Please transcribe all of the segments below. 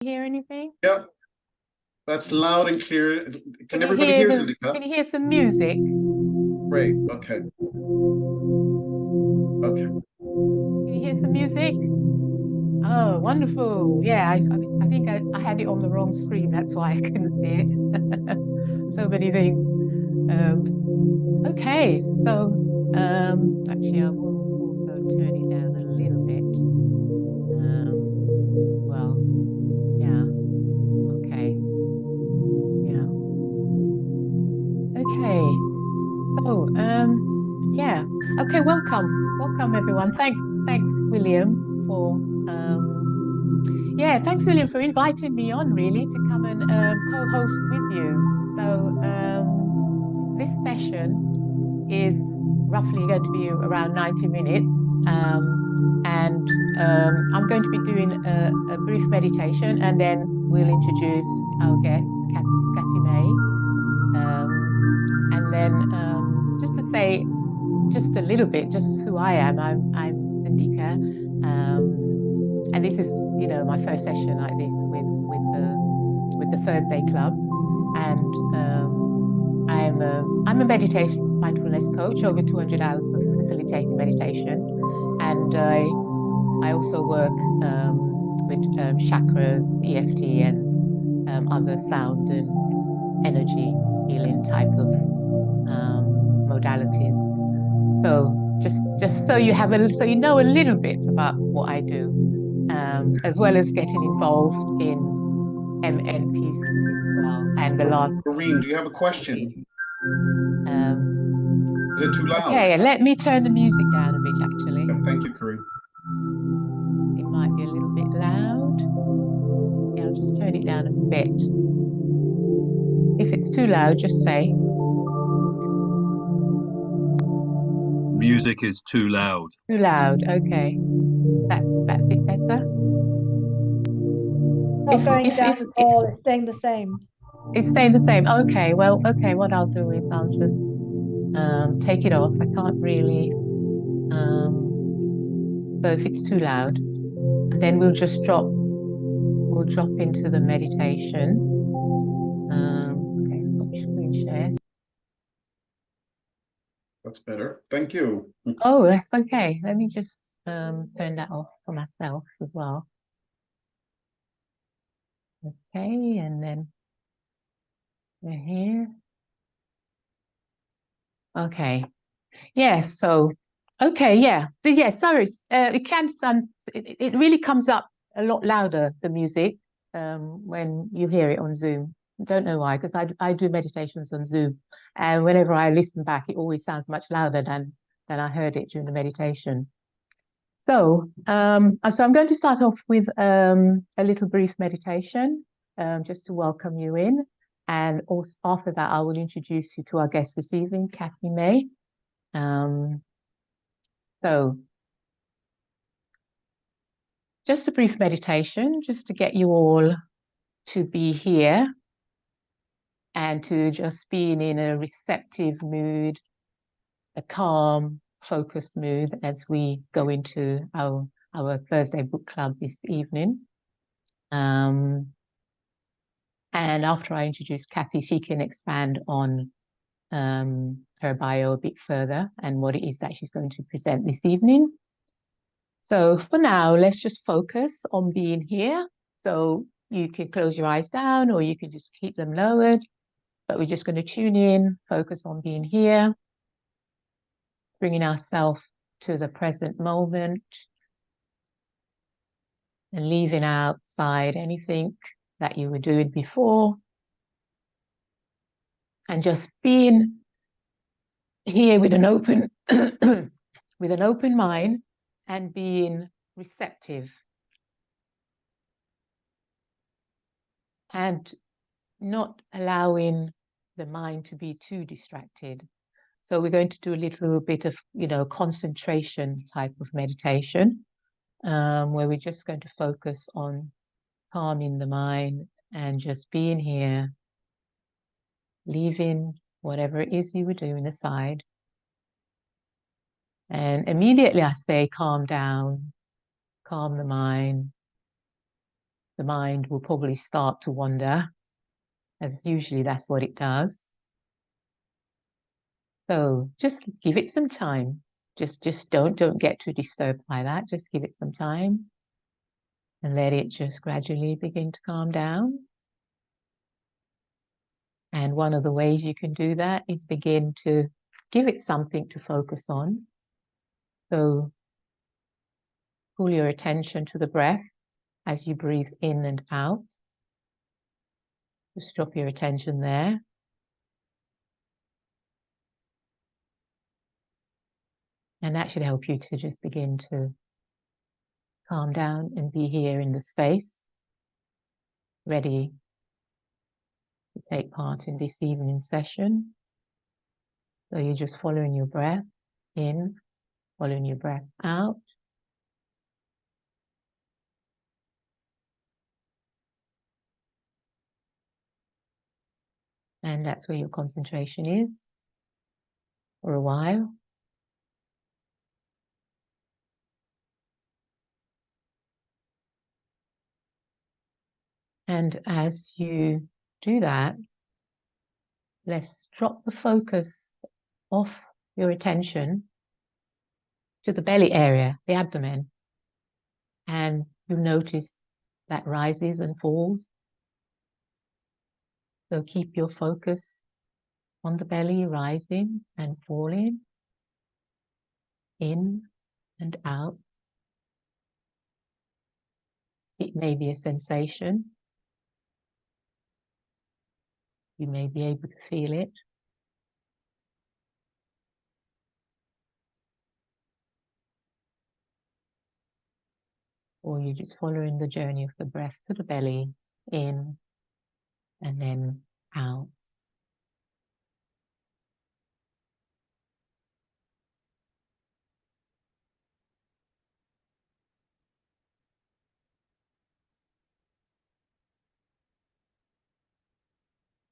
hear anything? Yeah, that's loud and clear. Can everybody hear Zindika? Can you hear some music? Great. Okay. Okay. Can you hear some music? Oh, wonderful. Yeah, I think I had it on the wrong screen. That's why I couldn't see it. So many things. Okay, so actually I will also turn it down a little bit. Well, yeah, okay, yeah, okay. So, yeah, okay, welcome everyone. Thanks, William, for yeah, thanks, William, for inviting me on really to come and co-host with you. So, this session is roughly going to be around 90 minutes. And I'm going to be doing a brief meditation, and then we'll introduce our guest, Cathy-Mae. And then just to say just a little bit, just who I am, I'm Zindika. And this is, you know, my first session like this with the Thursday Club. And I'm a meditation mindfulness coach, over 200 hours of facilitating meditation, and I also work with chakras, EFT, and other sound and energy healing type of modalities. So just so you have so you know a little bit about what I do, as well as getting involved in MNPC as well. And the last. Maureen, do you have a question? Is it too loud? Okay, let me turn the music down a bit, actually. Yeah, thank you, Kareem. It might be a little bit loud. Yeah, I'll just turn it down a bit. If it's too loud, just say. Music is too loud. Too loud, okay. That bit better? Not going down at all, it's staying the same. It's staying the same. Okay, well, okay, what I'll do is I'll just take it off. I can't really, so if it's too loud, then we'll drop into the meditation. Okay, stop screen share. That's better. Thank you. Oh, that's okay. Let me just turn that off for myself as well. Okay, and then we're here. Okay. Yes, so okay, yeah. Yeah, sorry. It can sound it really comes up a lot louder, the music, when you hear it on Zoom. I don't know why, because I do meditations on Zoom, and whenever I listen back, it always sounds much louder than I heard it during the meditation. So, so I'm going to start off with a little brief meditation, just to welcome you in. And also after that, I will introduce you to our guest this evening, Cathy-Mae. So just a brief meditation, just to get you all to be here and to just being in a receptive mood, a calm, focused mood as we go into our Thursday book club this evening. And after I introduce Cathy, she can expand on her bio a bit further and what it is that she's going to present this evening. So for now, let's just focus on being here. So you can close your eyes down or you can just keep them lowered, but we're just going to tune in, focus on being here, bringing ourselves to the present moment and leaving outside anything that you were doing before, and just being here with an open with an open mind and being receptive and not allowing the mind to be too distracted. So we're going to do a little bit of, you know, concentration type of meditation, where we're just going to focus on calming the mind and just being here, leaving whatever it is you were doing aside. And immediately I say, calm down, calm the mind. the mind will probably start to wander, as usually that's what it does. So just give it some time. Just don't get too disturbed by that. Just give it some time and let it just gradually begin to calm down. And one of the ways you can do that is begin to give it something to focus on. So pull your attention to the breath as you breathe in and out. Just drop your attention there. And that should help you to just begin to calm down and be here in the space, ready to take part in this evening session. So you're just following your breath in, following your breath out. And that's where your concentration is for a while. And as you do that, let's drop the focus off your attention to the belly area, the abdomen. And you'll notice that rises and falls. So keep your focus on the belly, rising and falling, in and out. It may be a sensation. You may be able to feel it. Or you're just following the journey of the breath to the belly, in and then out.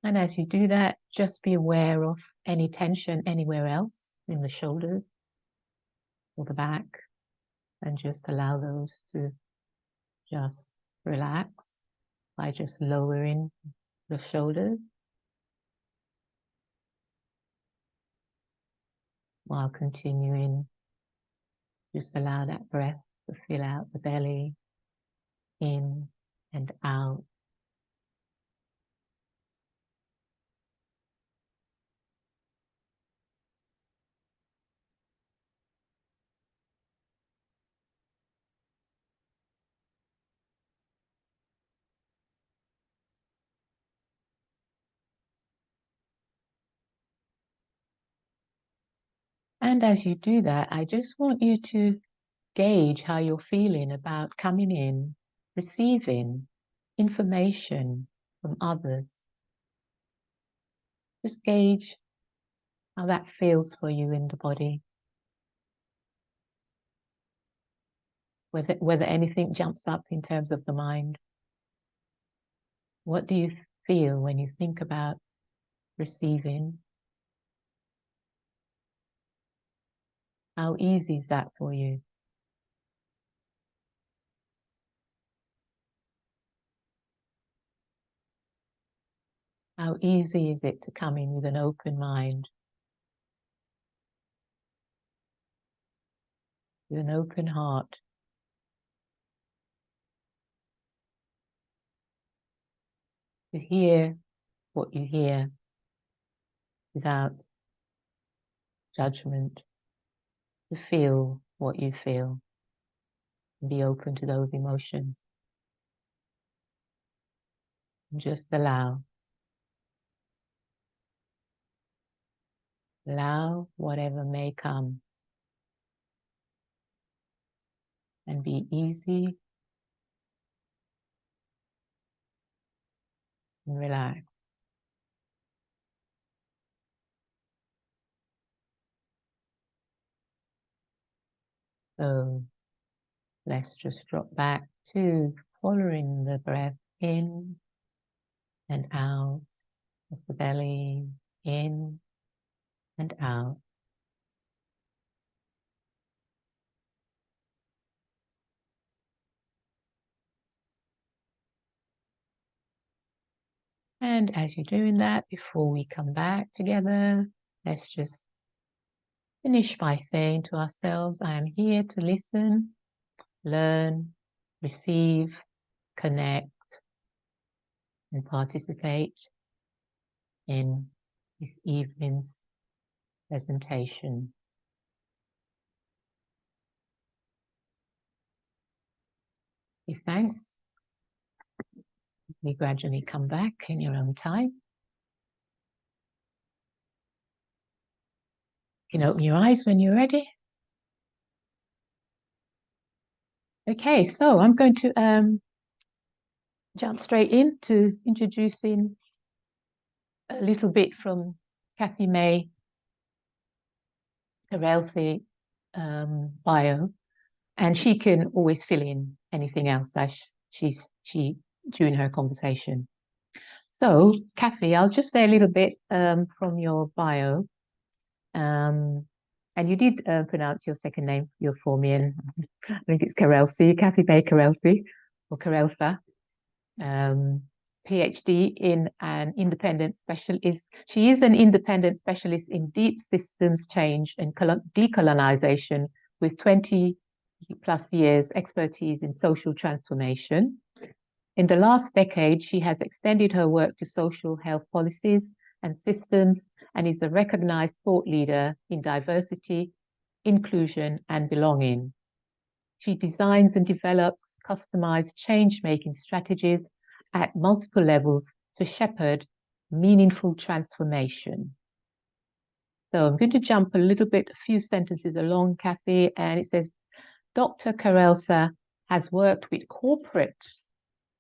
And as you do that, just be aware of any tension anywhere else in the shoulders or the back, and just allow those to just relax by just lowering the shoulders while continuing. Just allow that breath to fill out the belly, in and out. And as you do that, I just want you to gauge how you're feeling about coming in, receiving information from others. Just gauge how that feels for you in the body. Whether anything jumps up in terms of the mind. What do you feel when you think about receiving? How easy is that for you? How easy is it to come in with an open mind, with an open heart, to hear what you hear without judgment, to feel what you feel, and be open to those emotions. And just allow whatever may come, and be easy and relaxed. So let's just drop back to following the breath in and out of the belly, in and out. And as you're doing that, before we come back together, let's just finish by saying to ourselves, I am here to listen, learn, receive, connect, and participate in this evening's presentation. Give thanks. You gradually come back in your own time. You can open your eyes when you're ready. Okay, so I'm going to jump straight into introducing a little bit from Cathy-Mae Karelse bio, and she can always fill in anything else as she during her conversation. So, Cathy, I'll just say a little bit from your bio. And you did pronounce your second name, your full name. I think it's Karelse, Cathy-Mae Karelse, or Karelse. PhD in an independent specialist. She is an independent specialist in deep systems change and decolonization with 20 plus years expertise in social transformation. In the last decade, she has extended her work to social health policies and systems and is a recognized thought leader in diversity, inclusion, and belonging. She designs and develops customized change-making strategies at multiple levels to shepherd meaningful transformation. So I'm going to jump a few sentences along, Cathy, and it says, Dr. Karelse has worked with corporates,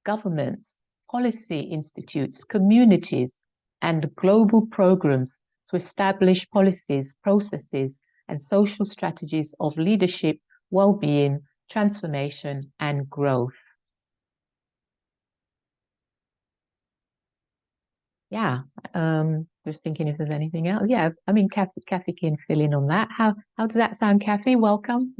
governments, policy institutes, communities, and global programs to establish policies, processes, and social strategies of leadership, well-being, transformation, and growth. Yeah, just thinking if there's anything else. Yeah, I mean, Cathy can fill in on that. How does that sound, Cathy? Welcome.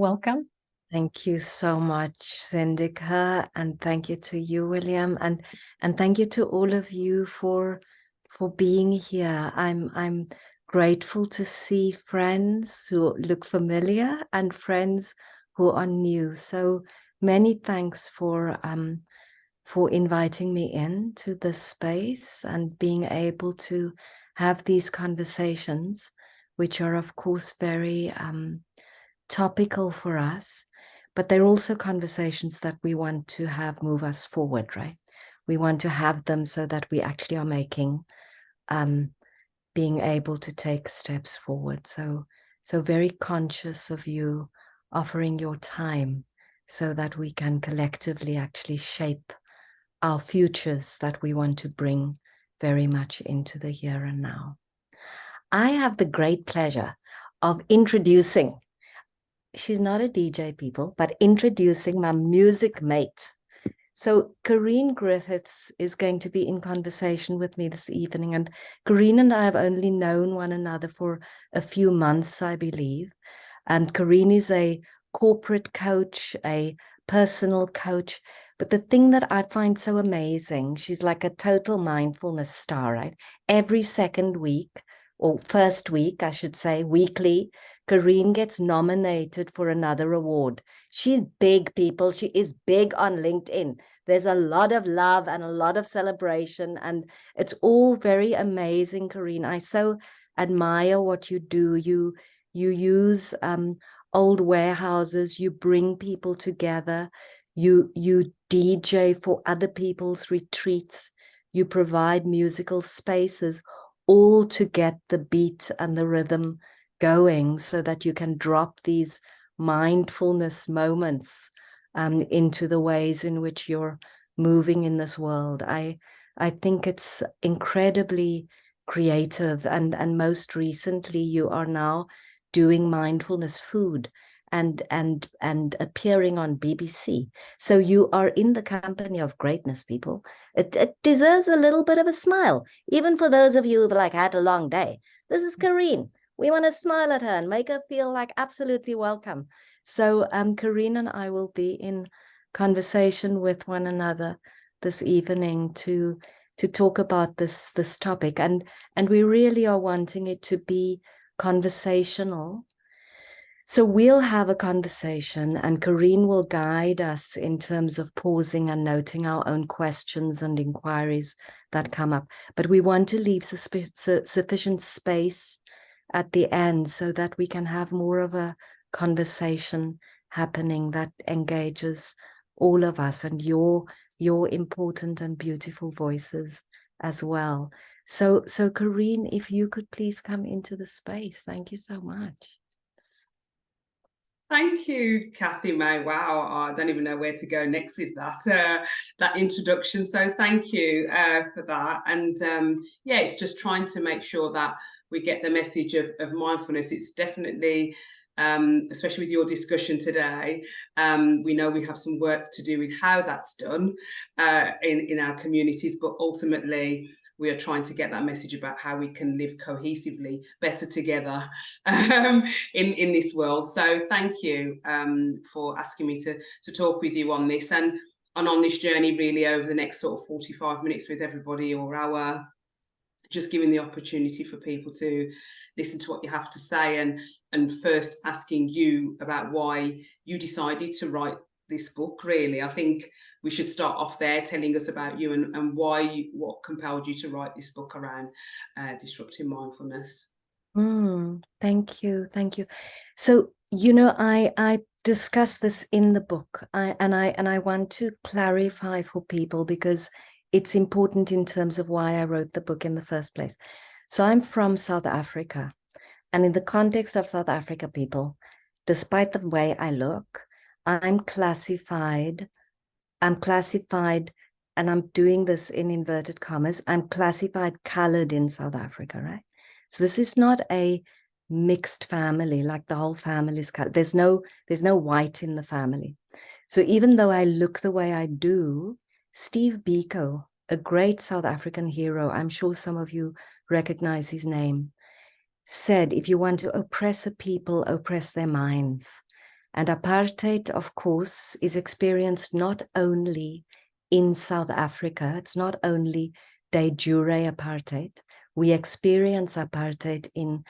Thank you so much, Zindika, and thank you to you, William, and thank you to all of you for being here. I'm grateful to see friends who look familiar and friends who are new. So many thanks for inviting me into this space and being able to have these conversations, which are of course very topical for us, but they're also conversations that we want to have move us forward, right? We want to have them so that we actually are making, being able to take steps forward. So very conscious of you offering your time so that we can collectively actually shape our futures that we want to bring very much into the here and now. I have the great pleasure of introducing, she's not a DJ, people, but introducing my music mate. So Corinne Griffiths is going to be in conversation with me this evening, and Corinne and I have only known one another for a few months, I believe. And Corinne is a corporate coach, a personal coach. But the thing that I find so amazing, she's like a total mindfulness star, right? Every second week, or first week, I should say, weekly, Corinne gets nominated for another award. She's big, people. She is big on LinkedIn. There's a lot of love and a lot of celebration, and it's all very amazing, Corinne. I so admire what you do. You use old warehouses. You bring people together. You DJ for other people's retreats. You provide musical spaces, all to get the beat and the rhythm going so that you can drop these mindfulness moments into the ways in which you're moving in this world. I think it's incredibly creative, and most recently you are now doing mindfulness food and appearing on BBC. So you are in the company of greatness, people. It deserves a little bit of a smile, even for those of you who've like had a long day. This is Corinne. We want to smile at her and make her feel like absolutely welcome. So Corinne and I will be in conversation with one another this evening to talk about this topic, and we really are wanting it to be conversational. So we'll have a conversation, and Kareen will guide us in terms of pausing and noting our own questions and inquiries that come up. But we want to leave sufficient space at the end so that we can have more of a conversation happening that engages all of us and your important and beautiful voices as well. So Kareen, if you could please come into the space. Thank you so much. Thank you, Cathy-Mae. Wow, I don't even know where to go next with that introduction. So thank you for that. And yeah, it's just trying to make sure that we get the message of mindfulness. It's definitely, especially with your discussion today, we know we have some work to do with how that's done in our communities, but ultimately, we are trying to get that message about how we can live cohesively, better together in this world. So thank you for asking me to talk with you on this and on this journey really over the next sort of 45 minutes with everybody, or hour, just giving the opportunity for people to listen to what you have to say, and first asking you about why you decided to write this book. Really, I think we should start off there, telling us about you and why what compelled you to write this book around disrupting mindfulness. Thank you. So I discuss this in the book, and I want to clarify for people because it's important in terms of why I wrote the book in the first place. So I'm from South Africa, and in the context of South Africa people, despite the way I look, I'm classified, and I'm doing this in inverted commas, I'm classified colored in South Africa, right? So this is not a mixed family, like the whole family is colored. There's no white in the family. So even though I look the way I do, Steve Biko, a great South African hero, I'm sure some of you recognize his name, said, if you want to oppress a people, oppress their minds. And apartheid, of course, is experienced not only in South Africa, it's not only de jure apartheid. We experience apartheid in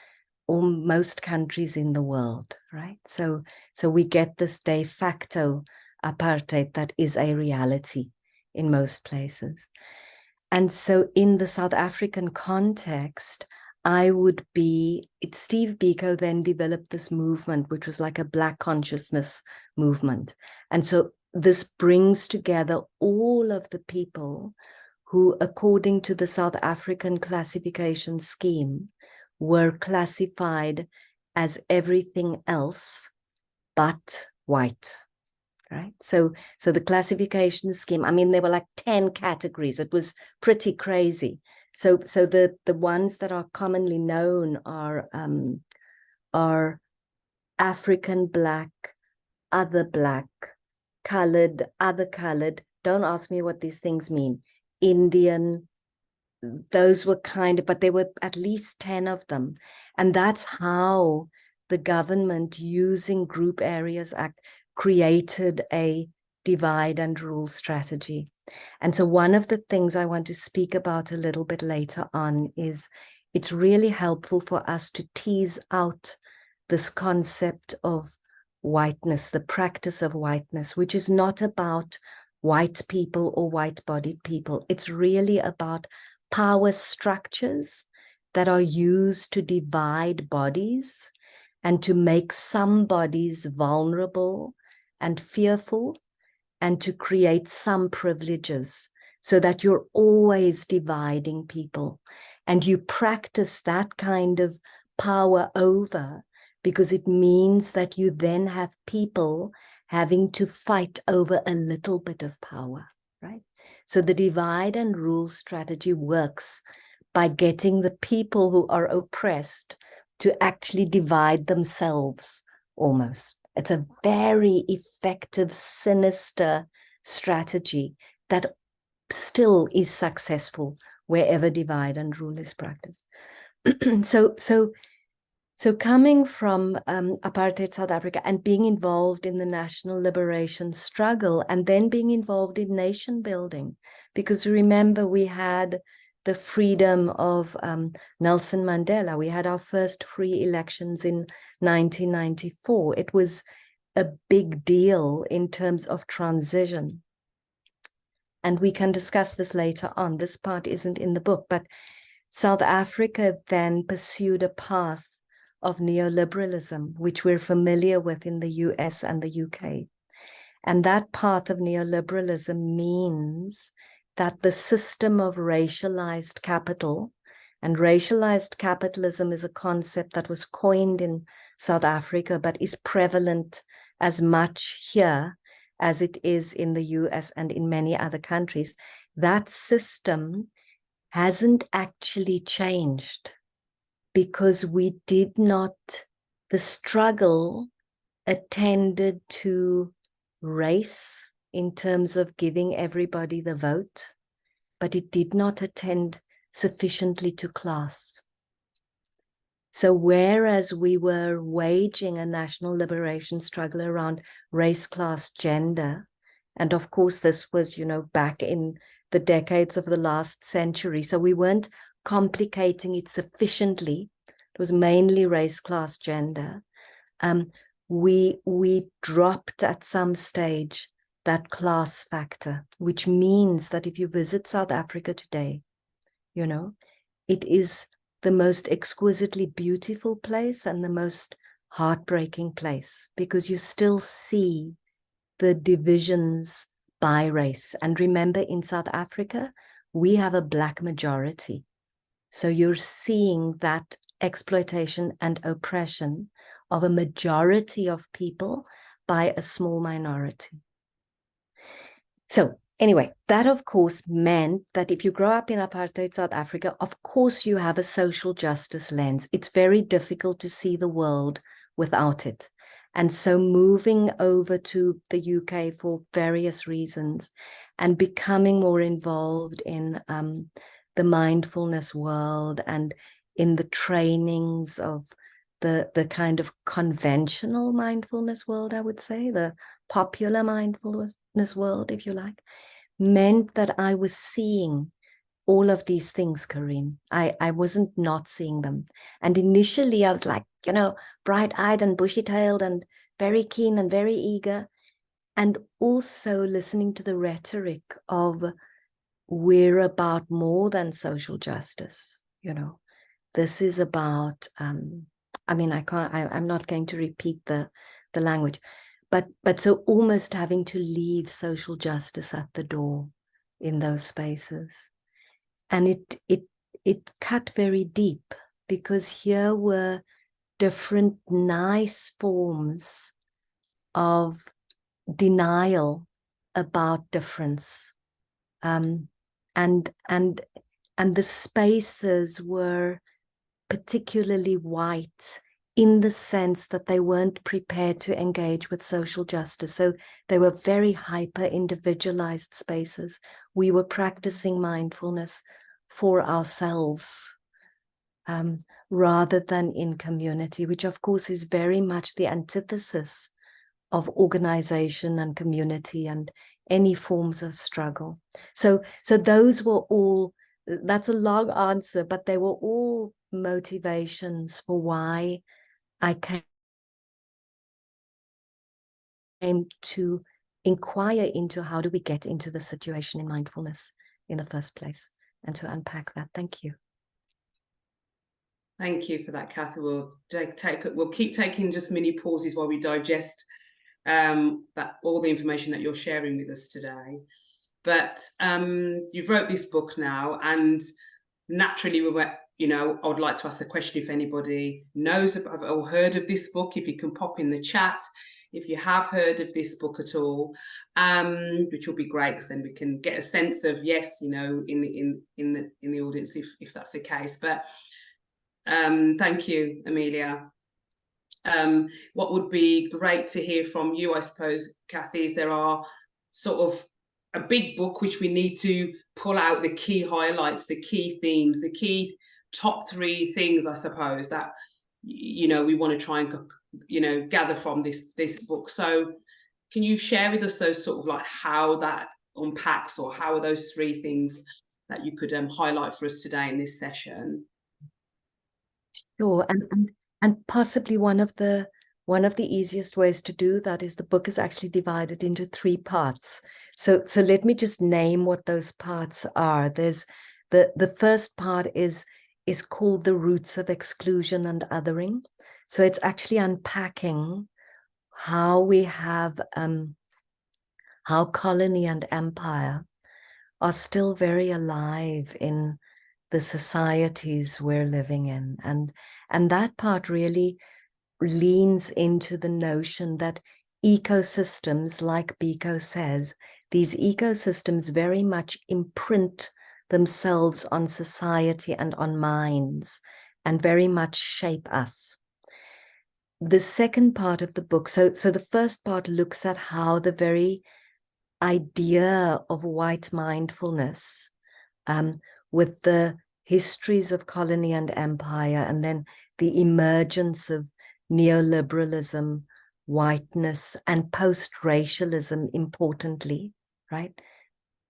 most countries in the world, right? So we get this de facto apartheid that is a reality in most places. And so in the South African context, Steve Biko then developed this movement, which was like a Black consciousness movement. And so this brings together all of the people who, according to the South African classification scheme, were classified as everything else but white, right? So the classification scheme, I mean, there were like 10 categories. It was pretty crazy. So the ones that are commonly known are African Black, other Black, colored, other colored. Don't ask me what these things mean. Indian, those were but there were at least 10 of them. And that's how the government, using Group Areas Act, created a divide and rule strategy. And so one of the things I want to speak about a little bit later on is it's really helpful for us to tease out this concept of whiteness, the practice of whiteness, which is not about white people or white-bodied people. It's really about power structures that are used to divide bodies and to make some bodies vulnerable and fearful, and to create some privileges so that you're always dividing people. And you practice that kind of power over because it means that you then have people having to fight over a little bit of power, right? So the divide and rule strategy works by getting the people who are oppressed to actually divide themselves almost. It's a very effective, sinister strategy that still is successful wherever divide and rule is practiced. So So coming from apartheid South Africa and being involved in the national liberation struggle and then being involved in nation building, because remember we had the freedom of Nelson Mandela. We had our first free elections in 1994. It was a big deal in terms of transition. And we can discuss this later on. This part isn't in the book, but South Africa then pursued a path of neoliberalism, which we're familiar with in the US and the UK. And that path of neoliberalism means that the system of racialized capital, and racialized capitalism is a concept that was coined in South Africa, but is prevalent as much here as it is in the US and in many other countries. That system hasn't actually changed, because we did not, the struggle attended to race in terms of giving everybody the vote, but it did not attend sufficiently to class. So whereas we were waging a national liberation struggle around race, class, gender, and of course this was, you know, back in the decades of the last century, so we weren't complicating it sufficiently. It was mainly race, class, gender. We dropped at some stage that class factor, which means that if you visit South Africa today, you know, it is the most exquisitely beautiful place and the most heartbreaking place, because you still see the divisions by race. And remember, in South Africa, we have a Black majority. So you're seeing that exploitation and oppression of a majority of people by a small minority. So anyway, that of course meant that if you grow up in apartheid South Africa, of course you have a social justice lens. It's very difficult to see the world without it. And so moving over to the UK for various reasons and becoming more involved in the mindfulness world and in the trainings of the kind of conventional mindfulness world, I would say, the popular mindfulness world, if you like, meant that I was seeing all of these things, Kareem. I wasn't not seeing them. And initially I was like, you know, bright-eyed and bushy-tailed and very keen and very eager. And also listening to the rhetoric of we're about more than social justice, you know. This is about, I mean, I'm not going to repeat the language, but so almost having to leave social justice at the door in those spaces. And it cut very deep, because here were different nice forms of denial about difference. And the spaces were particularly white in the sense that they weren't prepared to engage with social justice. So they were very hyper-individualized spaces. We were practicing mindfulness for ourselves rather than in community, which of course is very much the antithesis of organization and community and any forms of struggle. So those were all, that's a long answer, but they were all motivations for why I came to inquire into how do we get into the situation in mindfulness in the first place, and to unpack that. Thank you. Thank you for that, Cathy. We'll keep taking just mini pauses while we digest that all the information that you're sharing with us today. But you've wrote this book now, and naturally we were, you know, I would like to ask the question if anybody knows about or heard of this book. If you can pop in the chat if you have heard of this book at all, which will be great, because then we can get a sense of, yes, you know, in the audience if that's the case. But thank you, Amelia. What would be great to hear from you, I suppose, Cathy, is there are sort of a big book which we need to pull out the key highlights, the key themes, the key top 3 things, I suppose, that we want to try and gather from this book. So can you share with us those sort of like how that unpacks, or how are those three things that you could highlight for us today in this session? Sure, and possibly one of the easiest ways to do that is the book is actually divided into three parts. So let me just name what those parts are. There's the first part is called The Roots of Exclusion and Othering. So it's actually unpacking how we have how colony and empire are still very alive in the societies we're living in. And that part really leans into the notion that ecosystems, like Biko says, these ecosystems very much imprint themselves on society and on minds, and very much shape us. The second part of the book, so the first part looks at how the very idea of white mindfulness, with the histories of colony and empire, and then the emergence of neoliberalism, whiteness, and post-racialism, importantly, right?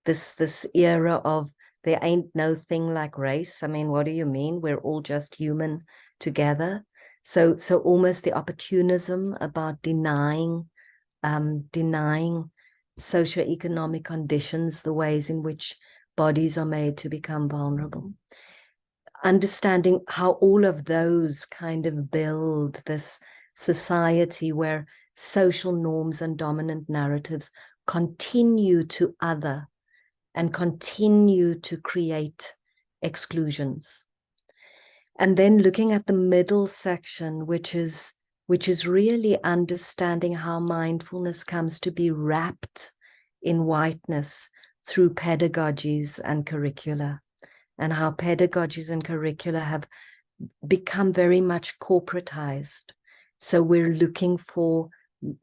This era of there ain't no thing like race. I mean, what do you mean? We're all just human together. So almost the opportunism about denying socioeconomic conditions, the ways in which bodies are made to become vulnerable. Understanding how all of those kind of build this society where social norms and dominant narratives continue to other and continue to create exclusions. And then looking at the middle section, which is really understanding how mindfulness comes to be wrapped in whiteness through pedagogies and curricula, and how pedagogies and curricula have become very much corporatized. So we're looking for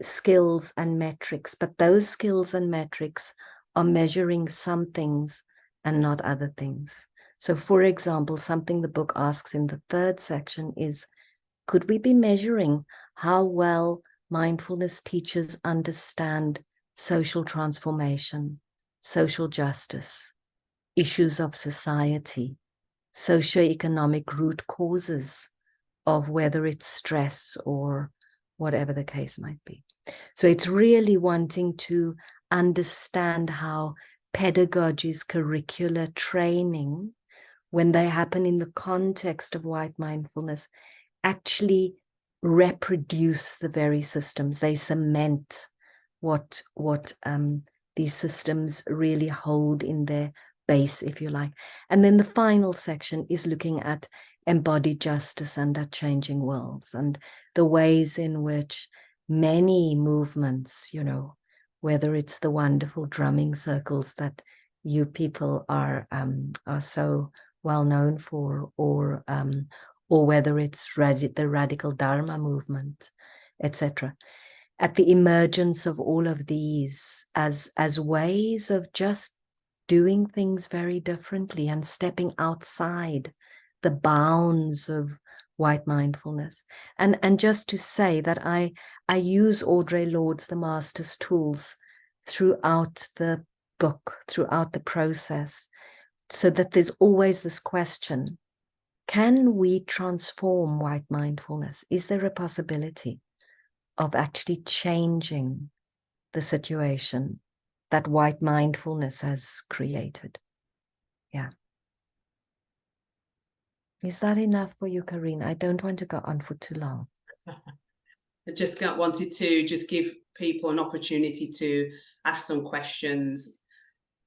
skills and metrics, but those skills and metrics are measuring some things and not other things. So for example, something the book asks in the third section is, could we be measuring how well mindfulness teachers understand social transformation, social justice, issues of society, socioeconomic root causes of whether it's stress or whatever the case might be? So it's really wanting to understand how pedagogies, curricula, training, when they happen in the context of white mindfulness, actually reproduce the very systems. They cement what these systems really hold in their base, if you like. And then the final section is looking at embodied justice and at changing worlds, and the ways in which many movements, whether it's the wonderful drumming circles that you people are so well known for, or whether it's the radical Dharma movement, etc. At the emergence of all of these as ways of just doing things very differently and stepping outside the bounds of white mindfulness. And just to say that I use Audre Lorde's The Master's Tools throughout the book, throughout the process, so that there's always this question: can we transform white mindfulness? Is there a possibility of actually changing the situation that white mindfulness has created? Yeah. Is that enough for you, Karine? I don't want to go on for too long. I just wanted to just give people an opportunity to ask some questions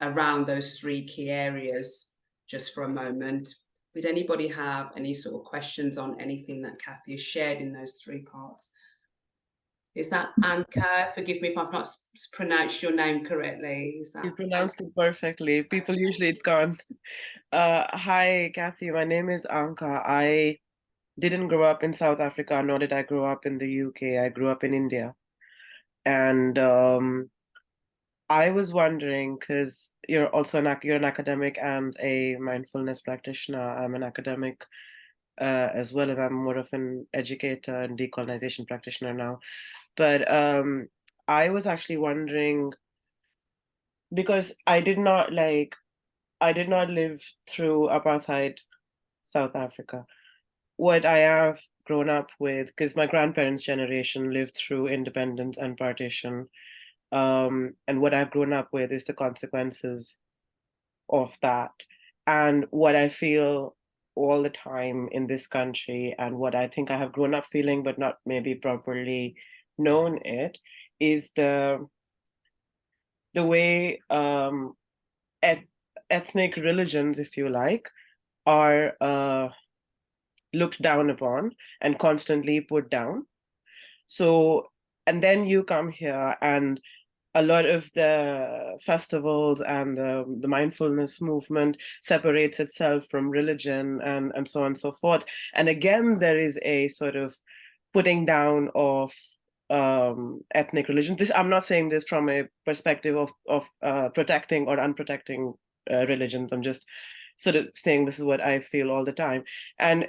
around those three key areas just for a moment. Did anybody have any sort of questions on anything that Cathy has shared in those three parts? Is that Anka? Forgive me if I've not pronounced your name correctly. Is that? You pronounced it perfectly. People usually can't. Hi, Cathy. My name is Anka. I didn't grow up in South Africa, nor did I grow up in the UK. I grew up in India. And I was wondering, because you're also you're an academic and a mindfulness practitioner. I'm an academic as well, and I'm more of an educator and decolonization practitioner now. But I was actually wondering, because I did not live through apartheid South Africa. What I have grown up with, because my grandparents' generation lived through independence and partition, and what I've grown up with is the consequences of that. And what I feel all the time in this country, and what I think I have grown up feeling but not maybe properly known it, is the way ethnic religions, if you like, are looked down upon and constantly put down. So, and then you come here, and a lot of the festivals and the mindfulness movement separates itself from religion and so on and so forth. And again, there is a sort of putting down of ethnic religion. I'm not saying this from a perspective of protecting or unprotecting religions. I'm just sort of saying this is what I feel all the time. And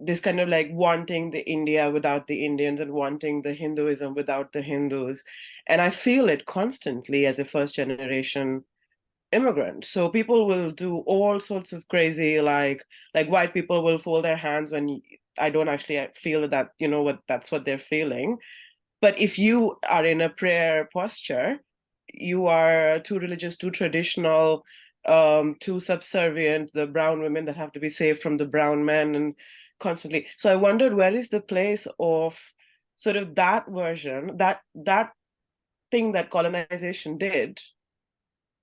this kind of like wanting the India without the Indians and wanting the Hinduism without the Hindus. And I feel it constantly as a first generation immigrant. So people will do all sorts of crazy, like white people will fold their hands when I don't actually feel that, you know, what that's what they're feeling. But if you are in a prayer posture, you are too religious, too traditional, too subservient, the brown women that have to be saved from the brown men, and constantly. So I wondered, where is the place of sort of that version, that thing that colonization did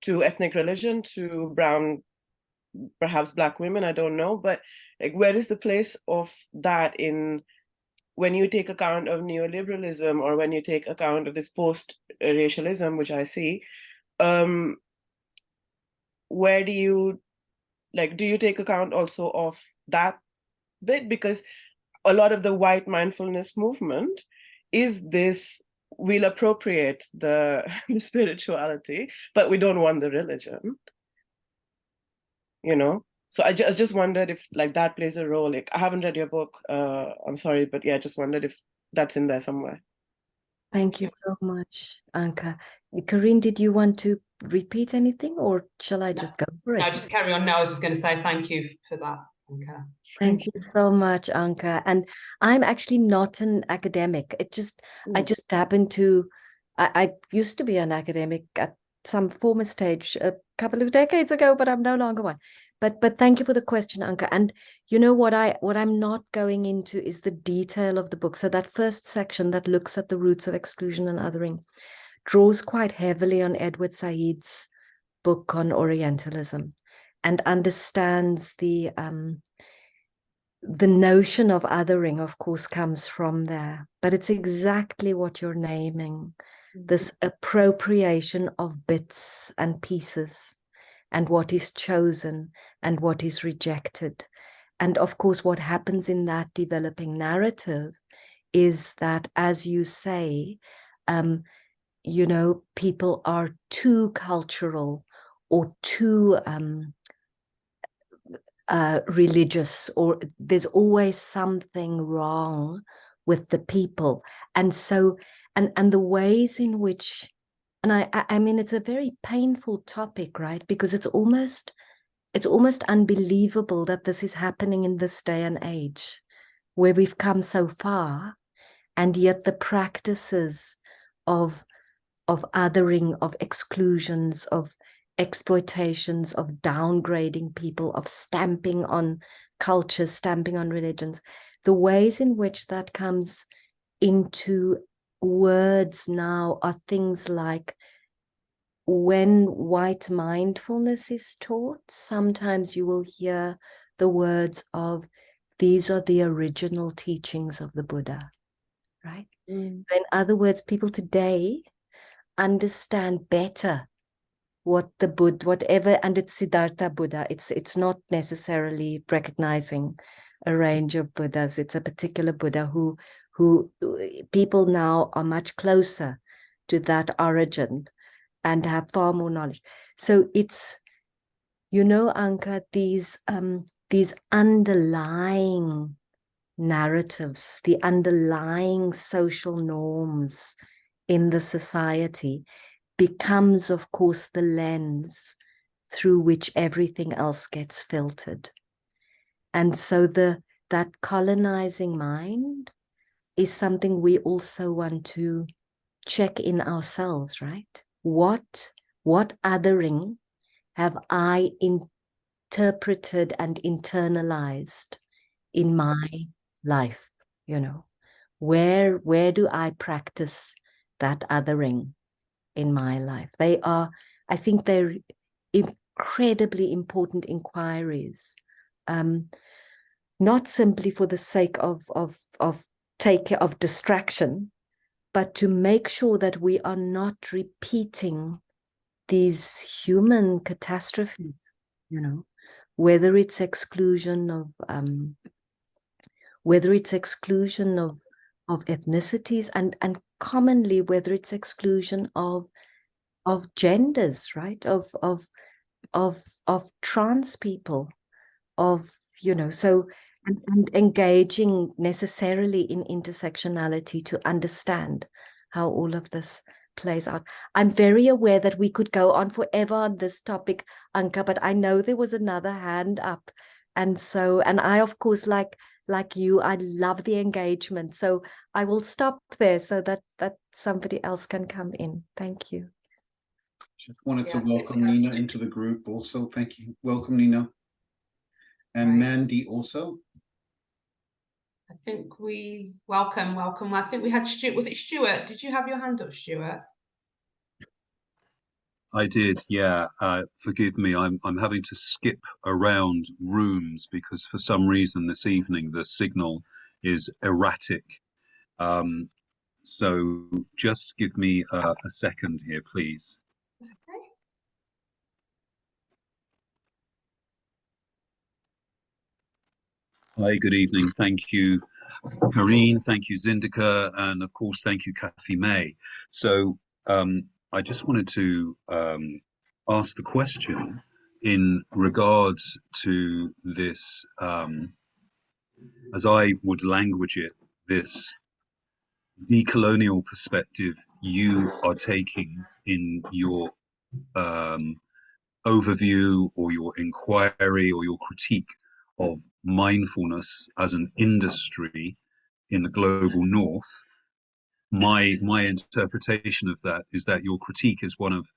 to ethnic religion, to brown, perhaps black women, I don't know, but like, where is the place of that in when you take account of neoliberalism, or when you take account of this post-racialism, which I see, where do you take account also of that bit? Because a lot of the white mindfulness movement is this: we'll appropriate the spirituality, but we don't want the religion, you know? So I just wondered if like that plays a role. Like, I haven't read your book, I'm sorry, but yeah, I just wondered if that's in there somewhere. Thank you so much, Anka. Corinne, did you want to repeat anything, or shall I just go for it? No, just carry on. No, I was just going to say thank you for that, Anka. Thank you so much, Anka. And I'm actually not an academic. I just happened to, I used to be an academic at some former stage a couple of decades ago, but I'm no longer one. But thank you for the question, Anka. And you know what I'm not going into is the detail of the book. So that first section that looks at the roots of exclusion and othering draws quite heavily on Edward Said's book on Orientalism, and understands the notion of othering, of course, comes from there. But it's exactly what you're naming, this appropriation of bits and pieces, and what is chosen and what is rejected. And of course, what happens in that developing narrative is that, as you say, you know, people are too cultural or too religious, or there's always something wrong with the people. And so, and the ways in which, and I mean, it's a very painful topic, right? Because it's almost unbelievable that this is happening in this day and age, where we've come so far, and yet the practices of othering, of exclusions, of exploitations, of downgrading people, of stamping on cultures, stamping on religions, the ways in which that comes into words now are things like, when white mindfulness is taught, sometimes you will hear the words of, these are the original teachings of the Buddha, right? In other words, people today understand better what the Buddha, whatever, and it's Siddhartha Buddha. It's not necessarily recognizing a range of Buddhas. It's a particular Buddha who people now are much closer to that origin and have far more knowledge. So it's, you know, Anka, these underlying narratives, the underlying social norms in the society becomes, of course, the lens through which everything else gets filtered. And so that colonizing mind is something we also want to check in ourselves, right? What othering have I interpreted and internalized in my life? You know, where do I practice that othering in my life? I think they're incredibly important inquiries, not simply for the sake of distraction, but to make sure that we are not repeating these human catastrophes, you know, whether it's exclusion of ethnicities, and commonly whether it's exclusion of genders, right, of trans people, of, you know, so and engaging necessarily in intersectionality to understand how all of this plays out. I'm very aware that we could go on forever on this topic, Anka, but I know there was another hand up, and I, of course, like you, I love the engagement, so I will stop there so that somebody else can come in. Thank you. Just wanted to welcome Nina into the group also. Thank you. Welcome, Nina. And Mandy also. I think we welcome. I think we had Stuart. Was it Stuart? Did you have your hand up, Stuart? I did, yeah. Forgive me, I'm having to skip around rooms because for some reason this evening the signal is erratic. So just give me a second here, please. That's okay. Hi, good evening. Thank you, Karine. Thank you, Zindika, and of course, thank you, Cathy-Mae. So I just wanted to ask the question in regards to this, as I would language it, this decolonial perspective you are taking in your overview or your inquiry or your critique of mindfulness as an industry in the global north. My interpretation of that is that your critique is one of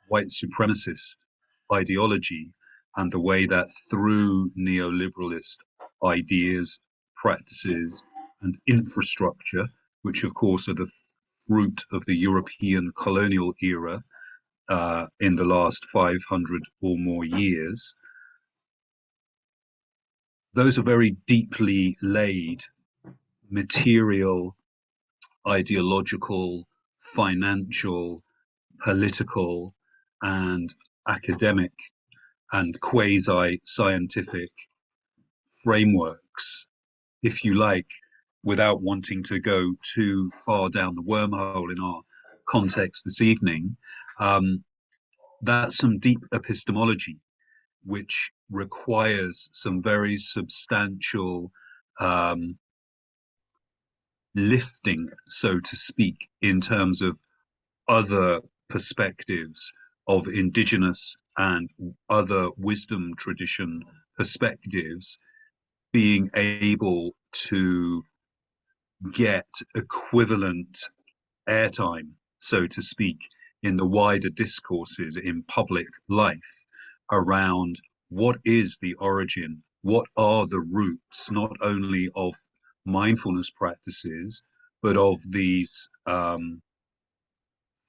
white supremacist ideology and the way that through neoliberalist ideas, practices, and infrastructure, which of course are the fruit of the European colonial era in the last 500 or more years, those are very deeply laid material, ideological, financial, political, and academic and quasi-scientific frameworks, if you like, without wanting to go too far down the wormhole in our context this evening. That's some deep epistemology, which requires some very substantial lifting, so to speak, in terms of other perspectives of indigenous and other wisdom tradition perspectives being able to get equivalent airtime, so to speak, in the wider discourses in public life around what is the origin, what are the roots, not only of mindfulness practices, but of these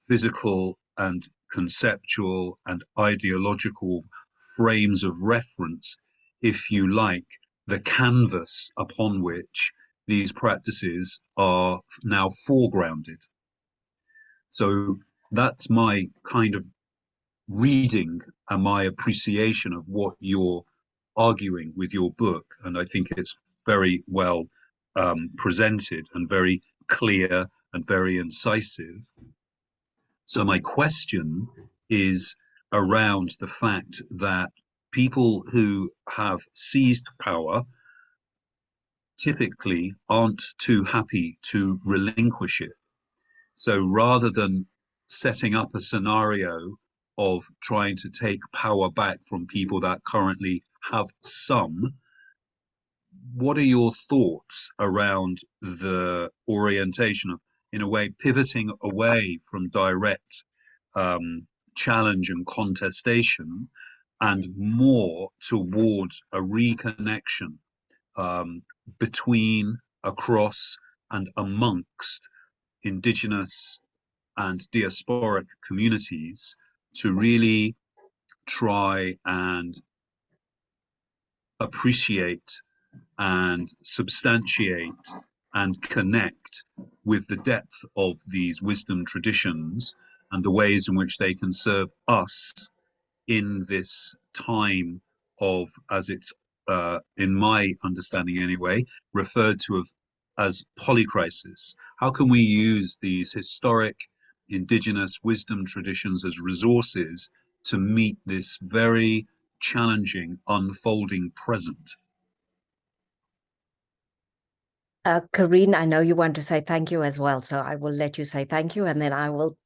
physical and conceptual and ideological frames of reference, if you like, the canvas upon which these practices are now foregrounded. So that's my kind of reading and my appreciation of what you're arguing with your book. And I think it's very well presented and very clear and very incisive. So my question is around the fact that people who have seized power typically aren't too happy to relinquish it. So rather than setting up a scenario of trying to take power back from people that currently have some, what are your thoughts around the orientation of, in a way, pivoting away from direct challenge and contestation and more towards a reconnection between, across, and amongst indigenous and diasporic communities to really try and appreciate and substantiate and connect with the depth of these wisdom traditions and the ways in which they can serve us in this time of, as it's in my understanding anyway, referred to as polycrisis. How can we use these historic indigenous wisdom traditions as resources to meet this very challenging unfolding present? Karine, I know you want to say thank you as well, so I will let you say thank you, and then I will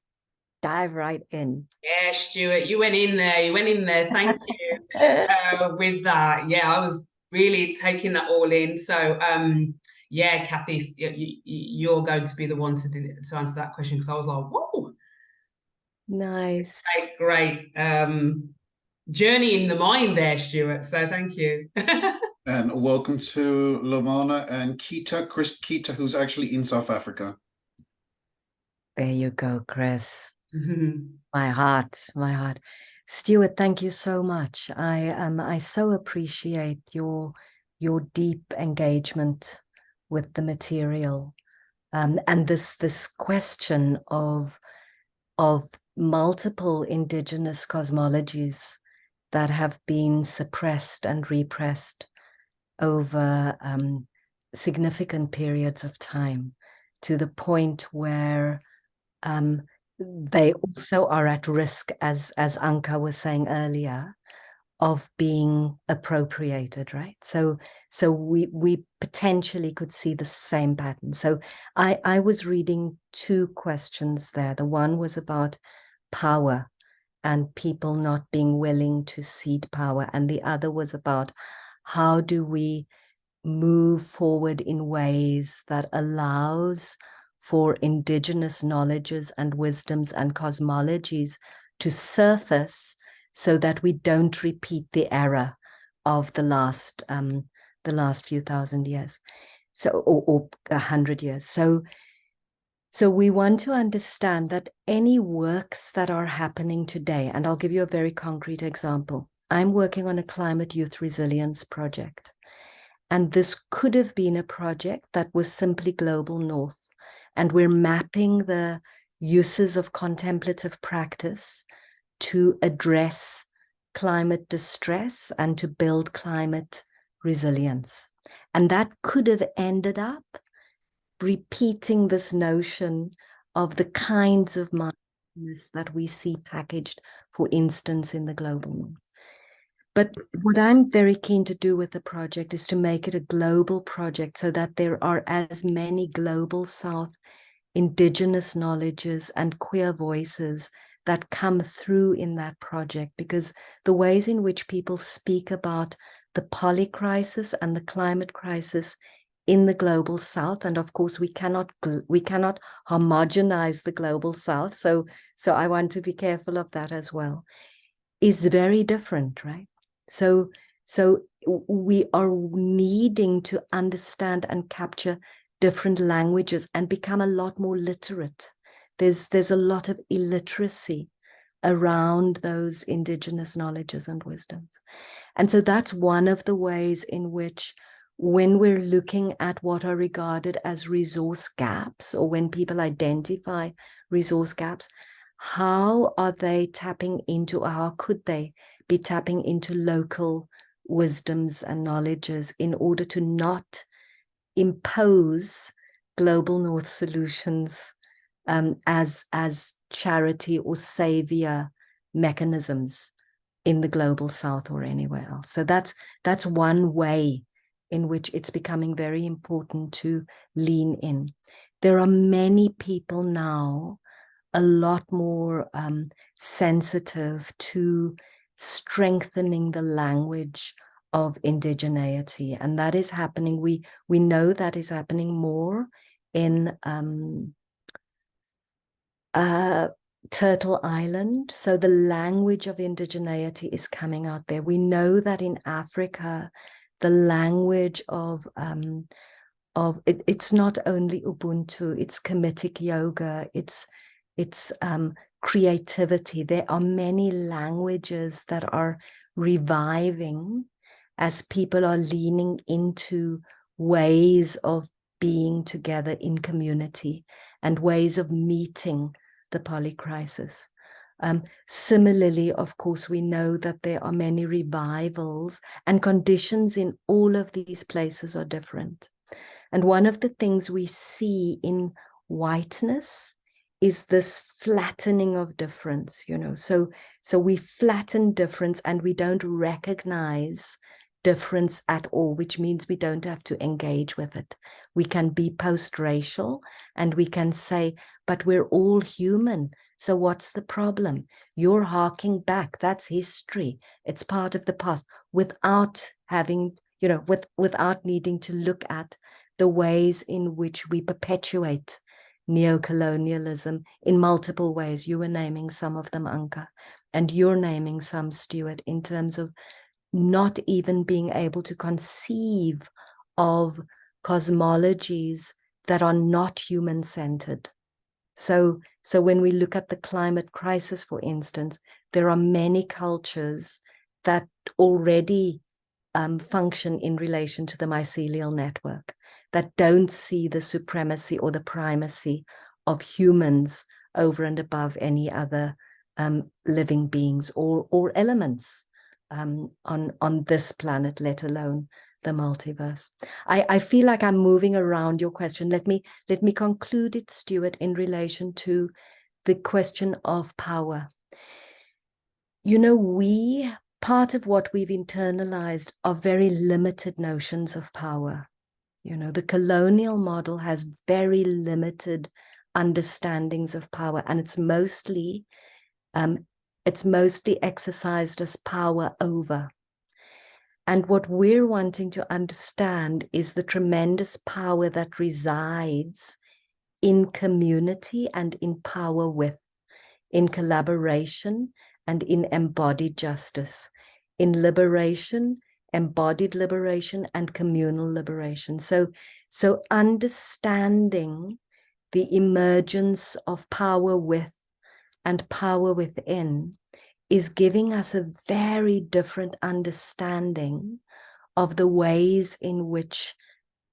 dive right in. Yeah, Stuart, you went in there. You went in there. Thank you with that. Yeah, I was really taking that all in. So, yeah, Cathy, you're going to be the one to answer that question, because I was like, whoa, nice, great journey in the mind there, Stuart. So, thank you. And welcome to Lavana and Chris Kita, who's actually in South Africa. There you go, Chris. My heart. Stuart, thank you so much. I so appreciate your deep engagement with the material, and this question of multiple indigenous cosmologies that have been suppressed and repressed over significant periods of time, to the point where they also are at risk, as Anka was saying earlier, of being appropriated, right? So we potentially could see the same pattern. So I was reading two questions there. The one was about power and people not being willing to cede power, and the other was about how do we move forward in ways that allows for indigenous knowledges and wisdoms and cosmologies to surface, so that we don't repeat the error of the last few thousand years, so or 100 years. So we want to understand that any works that are happening today, and I'll give you a very concrete example. I'm working on a climate youth resilience project, and this could have been a project that was simply global north, and we're mapping the uses of contemplative practice to address climate distress and to build climate resilience. And that could have ended up repeating this notion of the kinds of mindfulness that we see packaged, for instance, in the global north. But what I'm very keen to do with the project is to make it a global project, so that there are as many global South indigenous knowledges and queer voices that come through in that project, because the ways in which people speak about the polycrisis and the climate crisis in the global South, and of course we cannot homogenize the global South, so I want to be careful of that as well, is very different, right? So we are needing to understand and capture different languages and become a lot more literate. There's a lot of illiteracy around those indigenous knowledges and wisdoms. And so that's one of the ways in which, when we're looking at what are regarded as resource gaps, or when people identify resource gaps, how are they tapping into, or how could they be tapping into local wisdoms and knowledges in order to not impose global north solutions as charity or savior mechanisms in the global South or anywhere else. So that's one way in which it's becoming very important to lean in. There are many people now a lot more sensitive to strengthening the language of indigeneity, and that is happening. We know that is happening more in Turtle Island. So the language of indigeneity is coming out there. We know that in Africa, the language of it's not only Ubuntu, it's Kemetic yoga, it's creativity. There are many languages that are reviving as people are leaning into ways of being together in community and ways of meeting the polycrisis. Similarly, of course, we know that there are many revivals, and conditions in all of these places are different. And one of the things we see in whiteness is this flattening of difference, you know. So we flatten difference and we don't recognize difference at all, which means we don't have to engage with it. We can be post-racial and we can say, but we're all human. So what's the problem? You're harking back. That's history. It's part of the past, without having, you know, without needing to look at the ways in which we perpetuate neocolonialism in multiple ways. You were naming some of them, Anka, and you're naming some, Stuart, in terms of not even being able to conceive of cosmologies that are not human-centered. So when we look at the climate crisis, for instance, there are many cultures that already function in relation to the mycelial network, that don't see the supremacy or the primacy of humans over and above any other living beings or elements on this planet, let alone the multiverse. I feel like I'm moving around your question. Let me conclude it, Stuart, in relation to the question of power. You know, part of what we've internalized are very limited notions of power. You know, the colonial model has very limited understandings of power, and it's mostly exercised as power over. And what we're wanting to understand is the tremendous power that resides in community and in power with, in collaboration and in embodied justice, in liberation, embodied liberation, and communal liberation. So understanding the emergence of power with and power within is giving us a very different understanding of the ways in which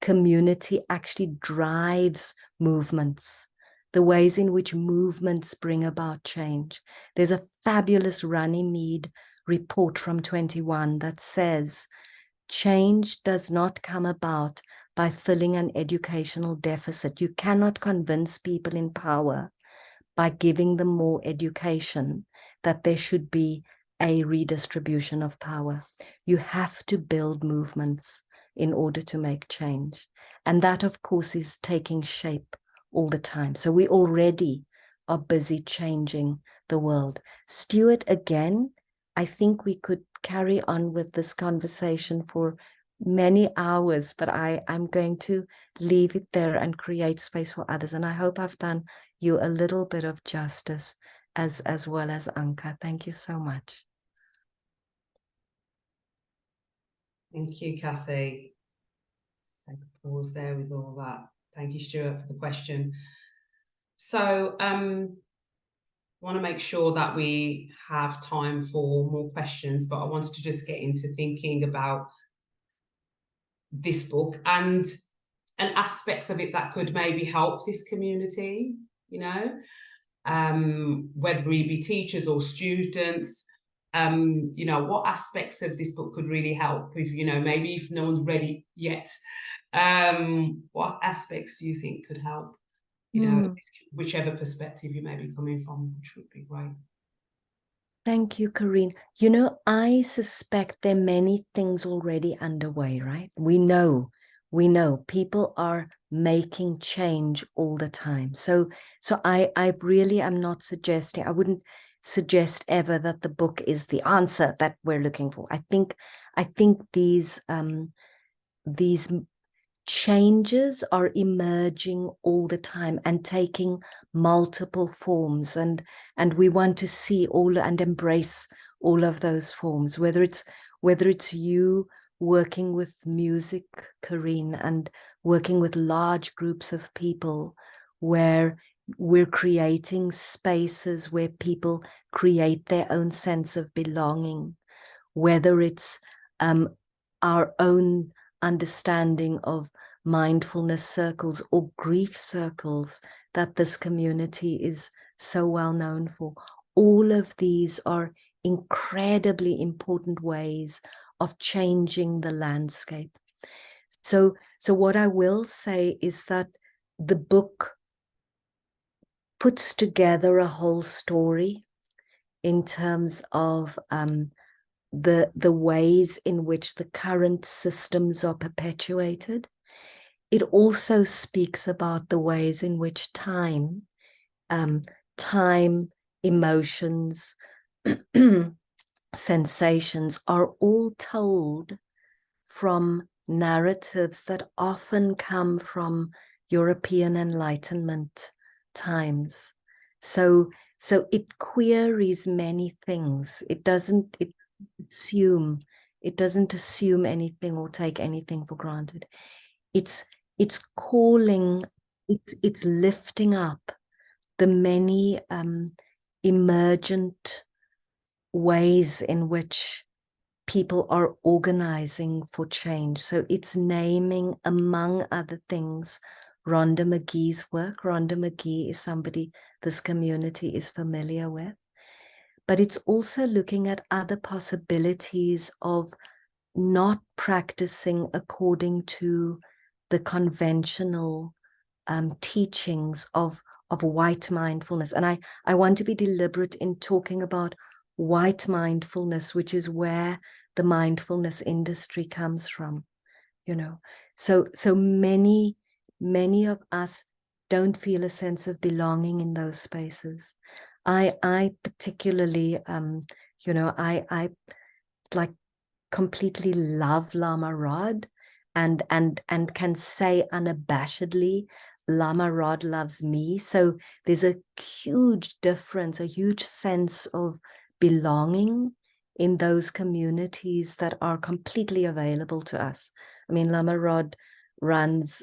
community actually drives movements, the ways in which movements bring about change. There's a fabulous Runnymede report from 21 that says, change does not come about by filling an educational deficit. You cannot convince people in power by giving them more education that there should be a redistribution of power. You have to build movements in order to make change. And that, of course, is taking shape all the time. So we already are busy changing the world. Stuart, again, I think we could carry on with this conversation for many hours, but I'm going to leave it there and create space for others. And I hope I've done you a little bit of justice as well as Anka. Thank you so much. Thank you, Cathy. Let's take a pause there with all that. Thank you, Stuart, for the question. So I want to make sure that we have time for more questions, but I wanted to just get into thinking about this book and aspects of it that could maybe help this community, you know, whether we be teachers or students, you know, what aspects of this book could really help if, you know, maybe if no one's ready yet, what aspects do you think could help, you know, whichever perspective you may be coming from, which would be great. Thank you, Karine. You know, I suspect there are many things already underway, right? We know people are making change all the time. So I really am not suggesting, I wouldn't suggest ever that the book is the answer that we're looking for. I think these changes are emerging all the time and taking multiple forms, and we want to see all and embrace all of those forms, whether it's you working with music, Karine, and working with large groups of people where we're creating spaces where people create their own sense of belonging, whether it's our own understanding of mindfulness circles or grief circles that this community is so well known for. All of these are incredibly important ways of changing the landscape. So what I will say is that the book puts together a whole story in terms of the ways in which the current systems are perpetuated. It also speaks about the ways in which time, emotions, sensations are all told from narratives that often come from European Enlightenment times. So it queries many things. It doesn't assume anything or take anything for granted. It's calling, it's lifting up the many emergent ways in which people are organizing for change. So it's naming, among other things, Rhonda McGee's work. Rhonda McGee is somebody this community is familiar with. But it's also looking at other possibilities of not practicing according to the conventional teachings of white mindfulness. And I want to be deliberate in talking about white mindfulness, which is where the mindfulness industry comes from, you know. So many of us don't feel a sense of belonging in those spaces. I particularly, you know, I like completely love Lama Rod and can say unabashedly, Lama Rod loves me. So there's a huge difference, a huge sense of belonging in those communities that are completely available to us. I mean, Lama Rod runs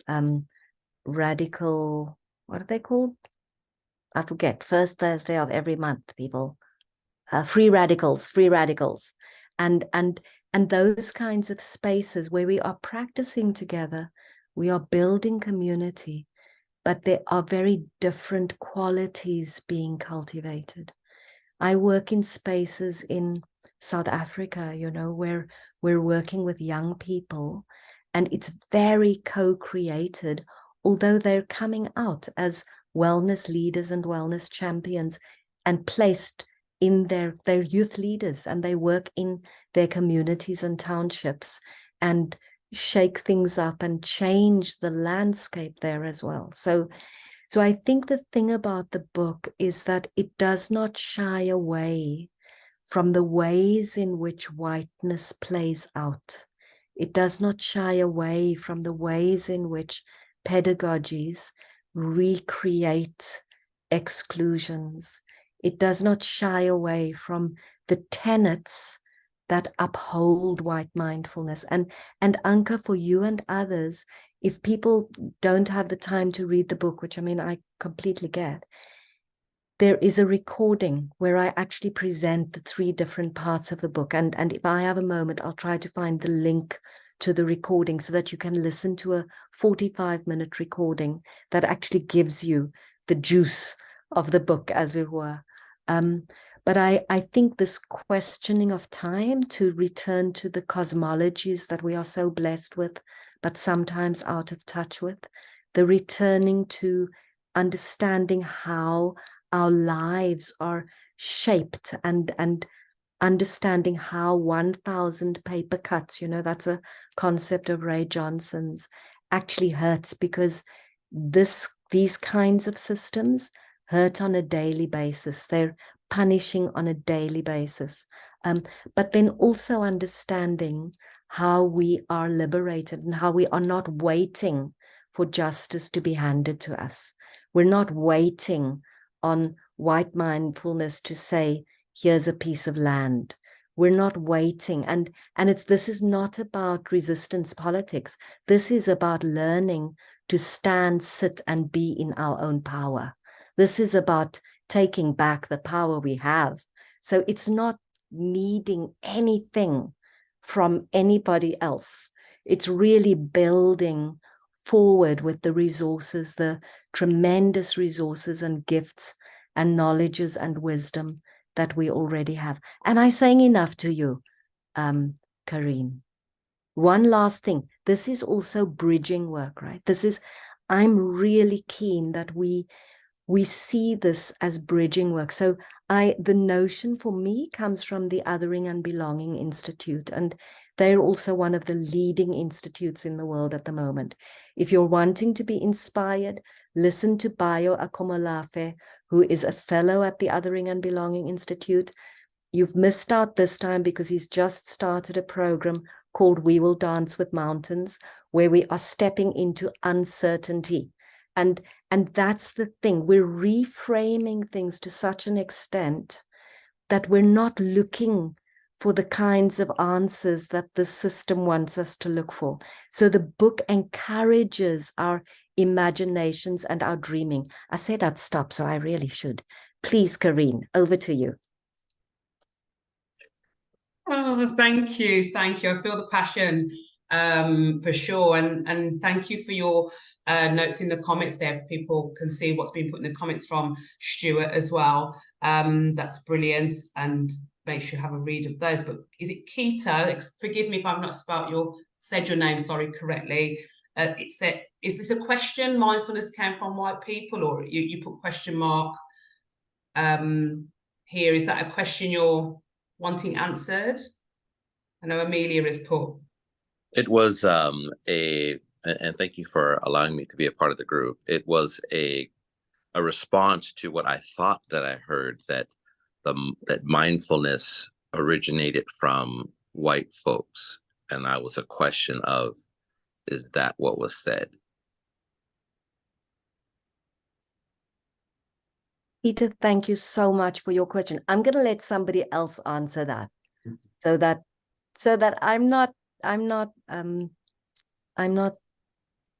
radical, what are they called? I forget, first Thursday of every month, people. Free radicals. And those kinds of spaces where we are practicing together, we are building community, but there are very different qualities being cultivated. I work in spaces in South Africa, you know, where we're working with young people, and it's very co-created, although they're coming out as wellness leaders and wellness champions and placed in their youth leaders, and they work in their communities and townships and shake things up and change the landscape there as well. So I think the thing about the book is that it does not shy away from the ways in which whiteness plays out. It does not shy away from the ways in which pedagogies recreate exclusions. It does not shy away from the tenets that uphold white mindfulness. And Anka, for you and others, if people don't have the time to read the book, which I mean, I completely get, there is a recording where I actually present the 3 different parts of the book. And if I have a moment, I'll try to find the link to the recording so that you can listen to a 45-minute recording that actually gives you the juice of the book, as it were. But I think this questioning of time to return to the cosmologies that we are so blessed with, but sometimes out of touch with, the returning to understanding how our lives are shaped and understanding how 1,000 paper cuts, you know, that's a concept of Ray Johnson's, actually hurts, because these kinds of systems hurt on a daily basis. They're punishing on a daily basis. But then also understanding how we are liberated and how we are not waiting for justice to be handed to us. We're not waiting on white mindfulness to say, here's a piece of land. We're not waiting. And this is not about resistance politics. This is about learning to stand, sit, and be in our own power. This is about taking back the power we have. So it's not needing anything from anybody else. It's really building forward with the resources, the tremendous resources and gifts and knowledges and wisdom that we already have. Am I saying enough to you, Karine? One last thing. This is also bridging work, right? I'm really keen that we see this as bridging work. So the notion for me comes from the Othering and Belonging Institute, and they're also one of the leading institutes in the world at the moment. If you're wanting to be inspired, listen to Bayo Akomolafe, who is a fellow at the Othering and Belonging Institute. You've missed out this time because he's just started a program called We Will Dance with Mountains, where we are stepping into uncertainty. And that's the thing. We're reframing things to such an extent that we're not looking for the kinds of answers that the system wants us to look for. So the book encourages our imaginations and our dreaming. I said I'd stop, so I really should. Please, Karine, over to you. Oh, thank you. Thank you. I feel the passion for sure. And thank you for your notes in the comments there. If people can see what's been put in the comments from Stuart as well. That's brilliant. And make sure you have a read of those. But is it Keita? Forgive me if I've not said your name, sorry, correctly. It said, is this a question? Mindfulness came from white people, or you put question mark here. Is that a question you're wanting answered? I know Amelia has put. It was and thank you for allowing me to be a part of the group. It was a response to what I thought that I heard, that mindfulness originated from white folks, and that was a question of, is that what was said? Peter, thank you so much for your question. I'm going to let somebody else answer that, so that I'm not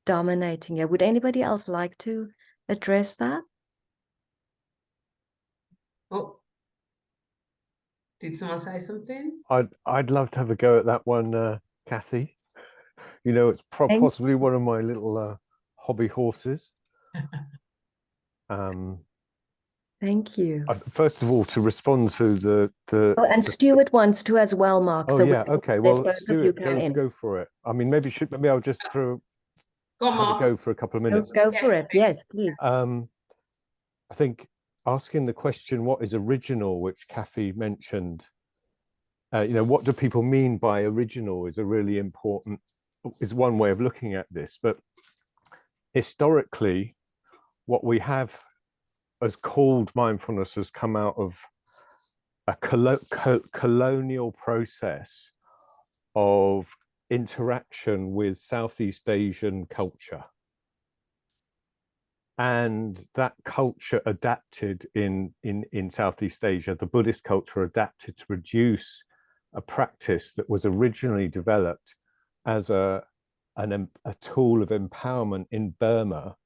dominating it. Would anybody else like to address that? Oh, did someone say something? I'd love to have a go at that one, Cathy. You know, it's possibly one of my little hobby horses. Thank you. First of all, to respond to the and Stuart wants to as well, Mark. Oh, so yeah, okay. Well, Stuart, go go for it. I mean, maybe I'll just throw Go on, Mark. go for a couple of minutes. Go for it. Please. Yes, please. I think asking the question, what is original, which Cathy mentioned, you know, what do people mean by original, is one way of looking at this. But historically, what we have as called mindfulness has come out of a colonial process of interaction with Southeast Asian culture. And that culture adapted in Southeast Asia, the Buddhist culture adapted to produce a practice that was originally developed as a tool of empowerment in Burma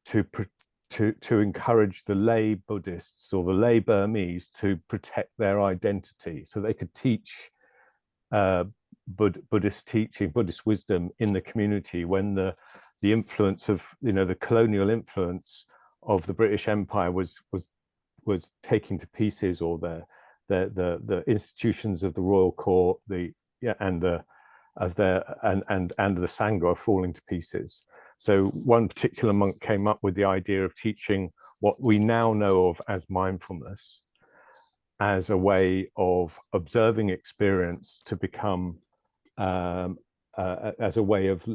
to encourage the lay Buddhists or the lay Burmese to protect their identity, so they could teach Buddhist teaching, Buddhist wisdom in the community when the influence of, you know, the colonial influence of the British Empire was taking to pieces, or the institutions of the royal court, and the Sangha are falling to pieces. So one particular monk came up with the idea of teaching what we now know of as mindfulness. as a way of observing experience to become as a way of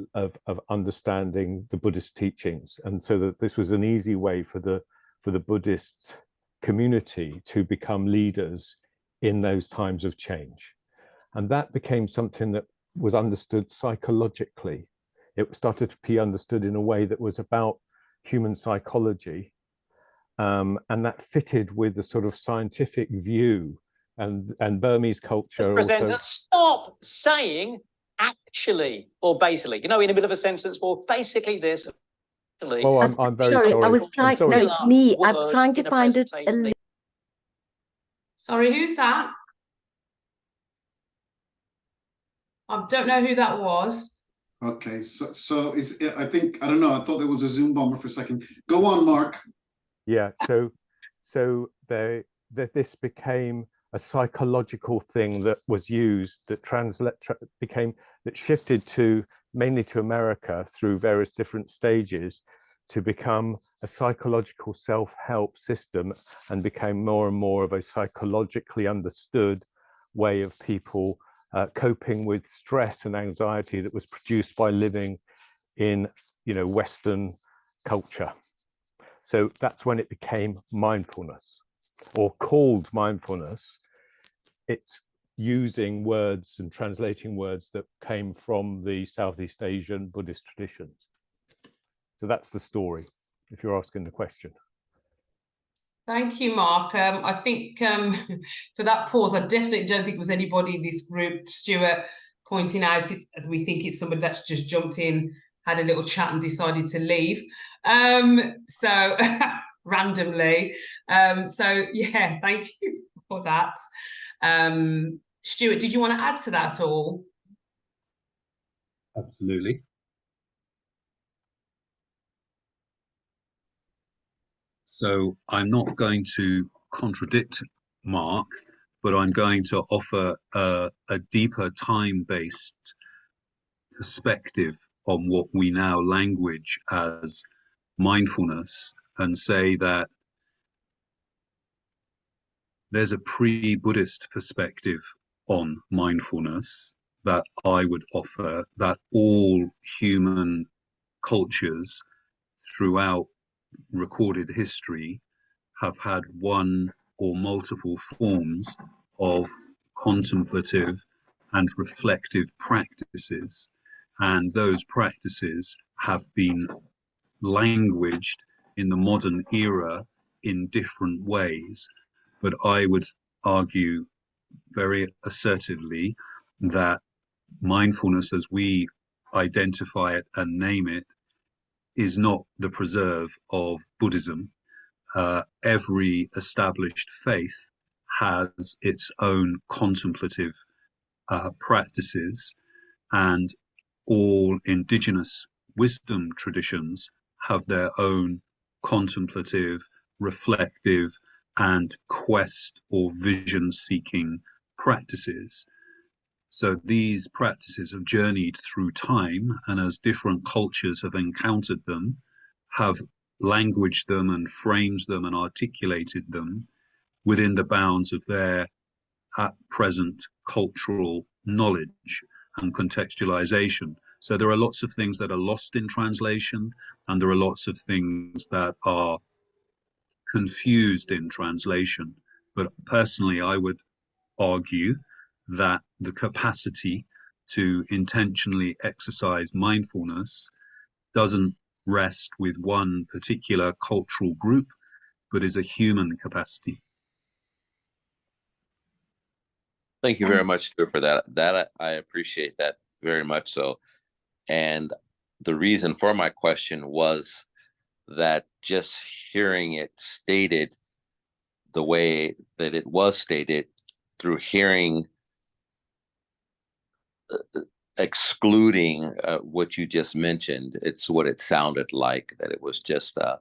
understanding the Buddhist teachings, and so that this was an easy way for the Buddhist community to become leaders in those times of change. And that became something that was understood psychologically. It started to be understood in a way that was about human psychology, and that fitted with the sort of scientific view and Burmese culture. Also, stop saying actually or basically, you know, in the middle of a sentence, or basically this. Oh, I'm very sorry. I was trying. No, me. I'm trying to find it. Sorry, who's that? I don't know who that was. Okay, so is it, I don't know. I thought there was a Zoom bomber for a second. Go on, Mark. Yeah. So this became a psychological thing that was used, that that shifted to mainly to America through various different stages, to become a psychological self-help system, and became more and more of a psychologically understood way of people coping with stress and anxiety that was produced by living in, you know, Western culture. So that's when it became mindfulness, or called mindfulness. It's using words and translating words that came from the Southeast Asian Buddhist traditions. So that's the story, if you're asking the question. Thank you, Mark. I think for that pause, I definitely don't think there was anybody in this group, Stuart, pointing out we think it's somebody that's just jumped in, had a little chat and decided to leave. So randomly. So yeah, thank you for that. Stuart, did you want to add to that at all? Absolutely. So I'm not going to contradict Mark, but I'm going to offer a deeper time-based perspective on what we now language as mindfulness, and say that there's a pre-Buddhist perspective on mindfulness that I would offer, that all human cultures throughout recorded history have had one or multiple forms of contemplative and reflective practices, and those practices have been languaged in the modern era in different ways. But I would argue very assertively that mindfulness, as we identify it and name it, is not the preserve of Buddhism. Every established faith has its own contemplative practices, and all indigenous wisdom traditions have their own contemplative, reflective, and quest or vision-seeking practices. So these practices have journeyed through time, and as different cultures have encountered them, have languaged them and framed them and articulated them within the bounds of their at present cultural knowledge and contextualization. So there are lots of things that are lost in translation, and there are lots of things that are confused in translation. But personally, I would argue that the capacity to intentionally exercise mindfulness doesn't rest with one particular cultural group, but is a human capacity. Thank you very much, Stuart, for that. I appreciate that very much so. And the reason for my question was that just hearing it stated the way that it was stated, through hearing excluding what you just mentioned, it's what it sounded like, that it was just that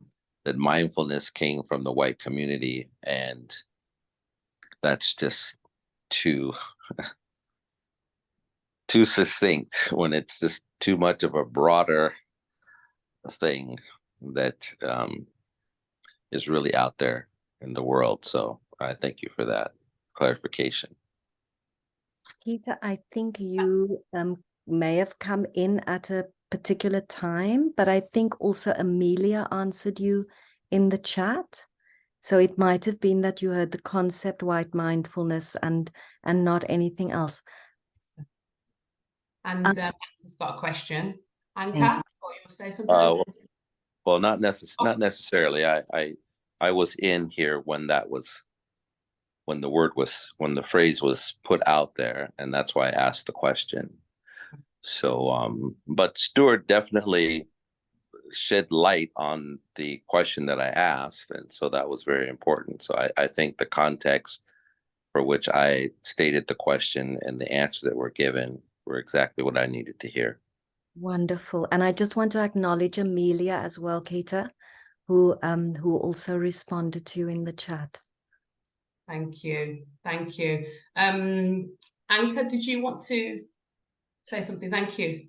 mindfulness came from the white community, and that's just too succinct when it's just too much of a broader thing that is really out there in the world. So I thank you for that. clarification. Peter, I think you may have come in at a particular time, but I think also Amelia answered you in the chat. So it might have been that you heard the concept white mindfulness and not anything else. And Anka's got a question. Anka, you want to say something? Well, not necessarily. I was in here when the phrase was put out there, and that's why I asked the question. So, but Stuart definitely shed light on the question that I asked, and so that was very important. So I think the context for which I stated the question and the answers that were given were exactly what I needed to hear. Wonderful. And I just want to acknowledge Amelia as well, Keita, who also responded to you in the chat. Thank you. Thank you. Anka, did you want to say something? Thank you.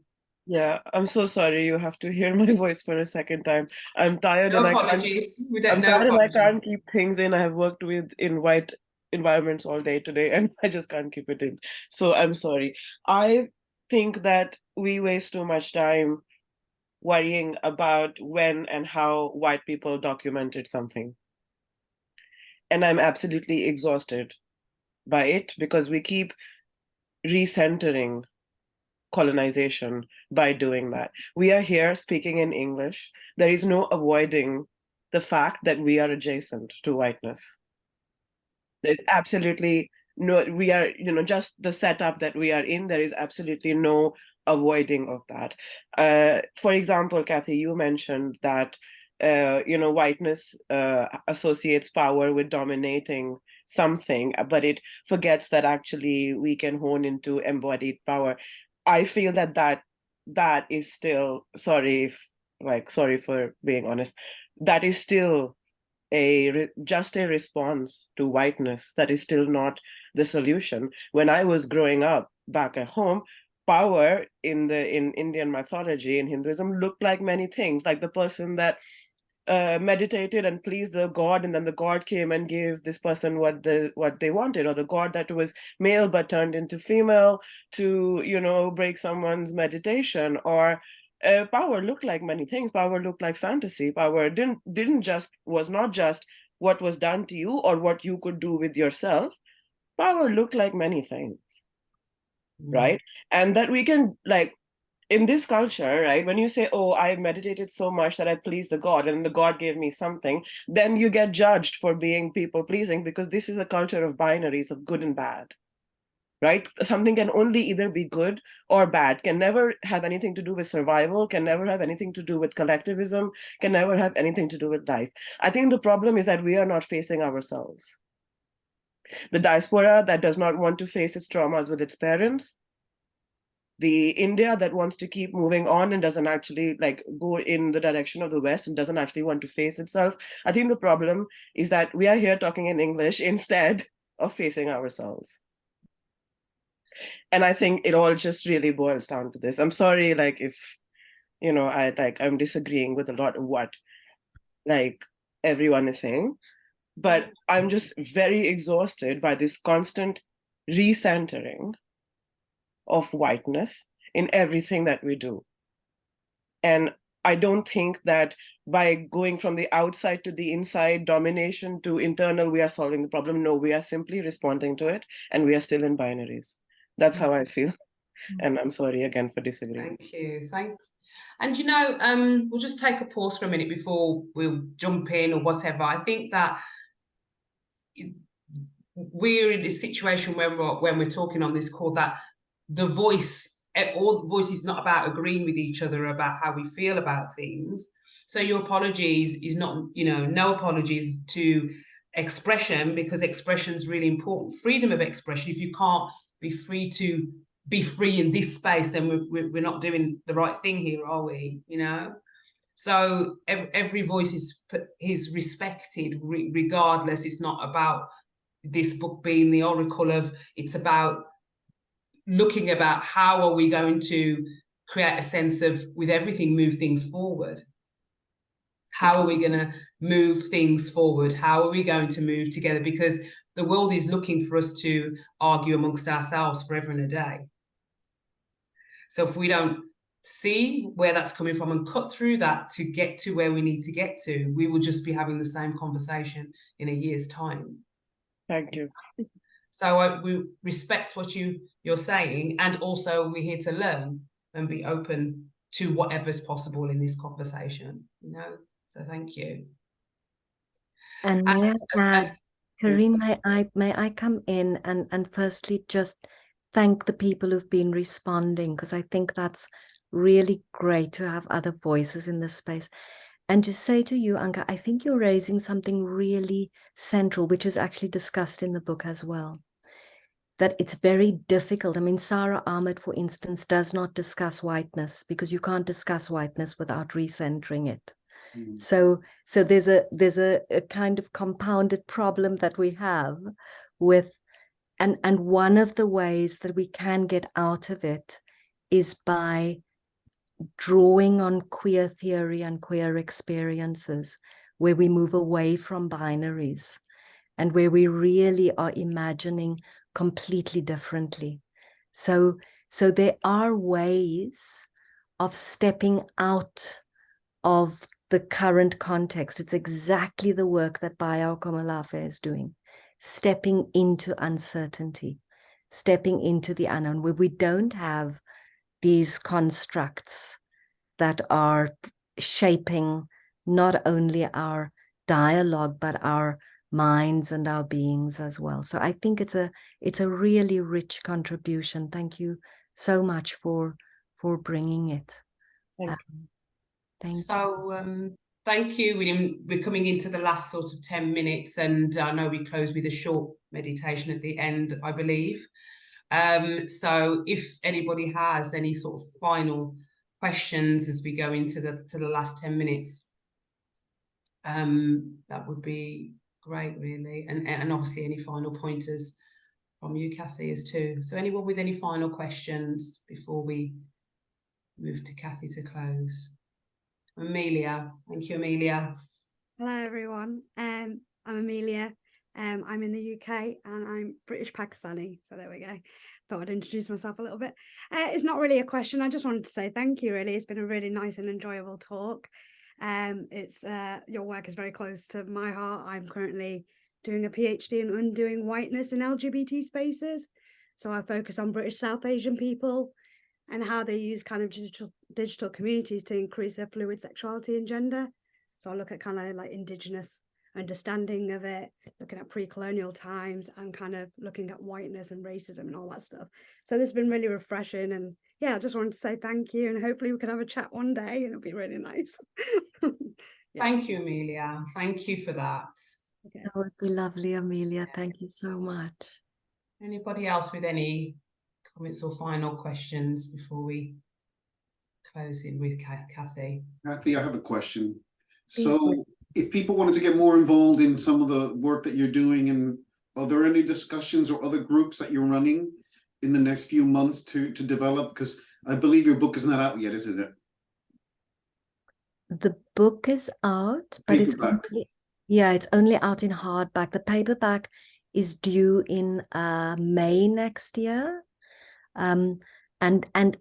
Yeah, I'm so sorry you have to hear my voice for a second time. I'm tired No and apologies. I'm tired and I can't keep things in. I have worked in white environments all day today and I just can't keep it in. So I'm sorry. I think that we waste too much time worrying about when and how white people documented something. And I'm absolutely exhausted by it because we keep recentering colonization by doing that. We are here speaking in English. There is no avoiding the fact that we are adjacent to whiteness. There's absolutely no, we are, just the setup that we are in, there is absolutely no avoiding of that. For example, Cathy, you mentioned that, whiteness associates power with dominating something, but it forgets that actually we can hone into embodied power. I feel that is still, sorry for being honest, that is still just a response to whiteness. That is still not the solution. When I was growing up back at home, power in Indian mythology, in Hinduism, looked like many things, like the person that meditated and pleased the god, and then the god came and gave this person what they wanted, or the god that was male but turned into female to break someone's meditation. Or power looked like many things. Power looked like fantasy. Power was not just what was done to you or what you could do with yourself. Power looked like many things, right? And that we can, in this culture, right, when you say, oh, I meditated so much that I pleased the god and the god gave me something, then you get judged for being people pleasing, because this is a culture of binaries, of good and bad, right? Something can only either be good or bad, can never have anything to do with survival, can never have anything to do with collectivism, can never have anything to do with life. I think the problem is that we are not facing ourselves. The diaspora that does not want to face its traumas with its parents, the India that wants to keep moving on and doesn't actually go in the direction of the West and doesn't actually want to face itself. I think the problem is that we are here talking in English instead of facing ourselves. And I think it all just really boils down to this. I'm sorry, if, I'm disagreeing with a lot of what, everyone is saying, but I'm just very exhausted by this constant recentering of whiteness in everything that we do. And I don't think that by going from the outside to the inside, domination to internal, we are solving the problem. No, we are simply responding to it, and we are still in binaries. That's how I feel. And I'm sorry again for disagreeing. Thank you. And we'll just take a pause for a minute before we'll jump in or whatever. I think that we're in a situation where when we're talking on this call, that all the voice is not about agreeing with each other about how we feel about things. So your apologies is not, no apologies to expression, because expression is really important. Freedom of expression. If you can't be free to be free in this space, then we're not doing the right thing here, are we? So every voice is respected regardless. It's not about this book being the oracle of, it's about looking about how are we going to create a sense of, with everything, move things forward. How are we going to move things forward? How are we going to move together? Because the world is looking for us to argue amongst ourselves forever and a day. So if we don't see where that's coming from and cut through that to get to where we need to get to, we will just be having the same conversation in a year's time. Thank you. So we respect what you're saying, and also we're here to learn and be open to whatever's possible in this conversation, you know. So thank you. And may I add, Karine, may I come in and firstly just thank the people who've been responding, because I think that's really great to have other voices in this space. And to say to you, Anka, I think you're raising something really central, which is actually discussed in the book as well, that it's very difficult. I mean, Sarah Ahmed, for instance, does not discuss whiteness, because you can't discuss whiteness without recentering it. So there's a kind of compounded problem that we have with, and one of the ways that we can get out of it is by drawing on queer theory and queer experiences, where we move away from binaries and where we really are imagining completely differently. So there are ways of stepping out of the current context. It's exactly the work that Bayo Komolafe is doing, stepping into uncertainty, stepping into the unknown, where we don't have these constructs that are shaping not only our dialogue, but our minds and our beings as well. So I think it's a really rich contribution. Thank you so much for bringing it. Thank you, William. We're coming into the last sort of 10 minutes, and I know we close with a short meditation at the end, I believe. So if anybody has any sort of final questions as we go into the last 10 minutes, that would be great, really. And obviously any final pointers from you, Cathy, as too. So anyone with any final questions before we move to Cathy to close? Amelia. Thank you, Amelia. Hello, everyone. I'm Amelia. I'm in the UK and I'm British Pakistani. So there we go. Thought I'd introduce myself a little bit. It's not really a question. I just wanted to say thank you, really. It's been a really nice and enjoyable talk. Your work is very close to my heart. I'm currently doing a PhD in undoing whiteness in LGBT spaces. So I focus on British South Asian people and how they use kind of digital communities to increase their fluid sexuality and gender. So I look at kind of like Indigenous understanding of it, looking at pre-colonial times, and kind of looking at whiteness and racism and all that stuff. So this has been really refreshing, and yeah, I just wanted to say thank you, and hopefully we can have a chat one day and it'll be really nice. Yeah. Thank you, Amelia. Thank you for that. Okay. That would be lovely, Amelia. Thank you so much. Anybody else with any comments or final questions before we close in with Cathy? Cathy, I have a question. So if people wanted to get more involved in some of the work that you're doing, and are there any discussions or other groups that you're running in the next few months to develop? Because I believe your book is not out yet, isn't it? The book is out, but it's only out in hardback. The paperback is due in May next year. And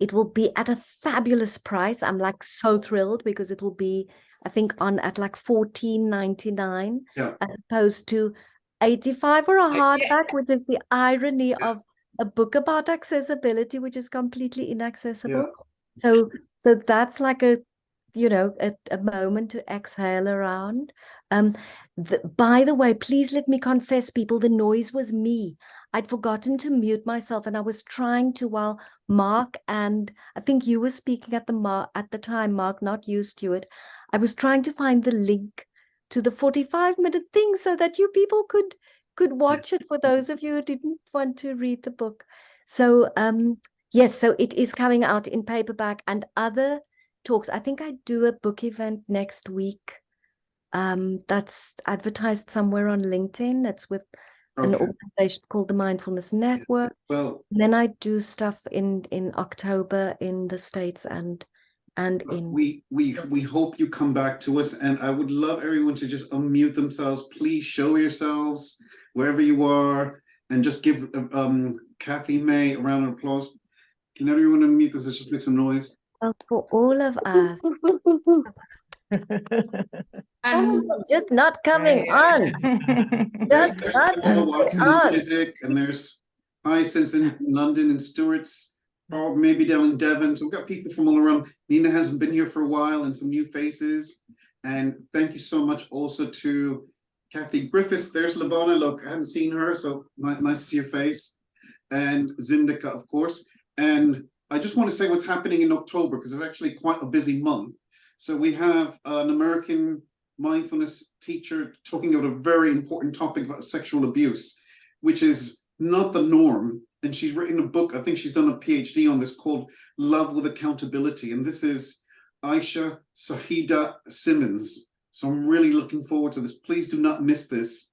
it will be at a fabulous price. I'm like so thrilled, because it will be, I think, on at like $14.99 as opposed to $85 for a hardback, which is the irony of a book about accessibility, which is completely inaccessible. So that's like a moment to exhale around. By the way, please let me confess, people, the noise was me. I'd forgotten to mute myself, and I was trying to, while Mark, and I think you were speaking at the time, Mark, not you, Stuart. I was trying to find the link to the 45-minute thing so that you people could watch it, for those of you who didn't want to read the book. So yes, so it is coming out in paperback and other talks. I think I do a book event next week. That's advertised somewhere on LinkedIn. It's with an organization called the Mindfulness Network. Well, and then I do stuff in October in the States and and in we hope you come back to us, and I would love everyone to just unmute themselves. Please show yourselves wherever you are, and just give Cathy-Mae a round of applause. Can everyone unmute this? Let's just make some noise. well, for all of us. Just not coming on. Just There's not Paula Watson on. and Chiswick, and there's Hyacinth in London and Stuart's, or maybe down in Devon. So we've got people from all around. Nina hasn't been here for a while, and some new faces. And thank you so much also to Kathy Griffiths. There's Lavana. Look, I haven't seen her, so nice to see your face. And Zindika, of course. And I just want to say what's happening in October, because it's actually quite a busy month. So we have an American mindfulness teacher talking about a very important topic about sexual abuse, which is not the norm. And she's written a book, I think she's done a PhD on this, called Love with Accountability. And this is Aisha Sahida Simmons. So I'm really looking forward to this. Please do not miss this.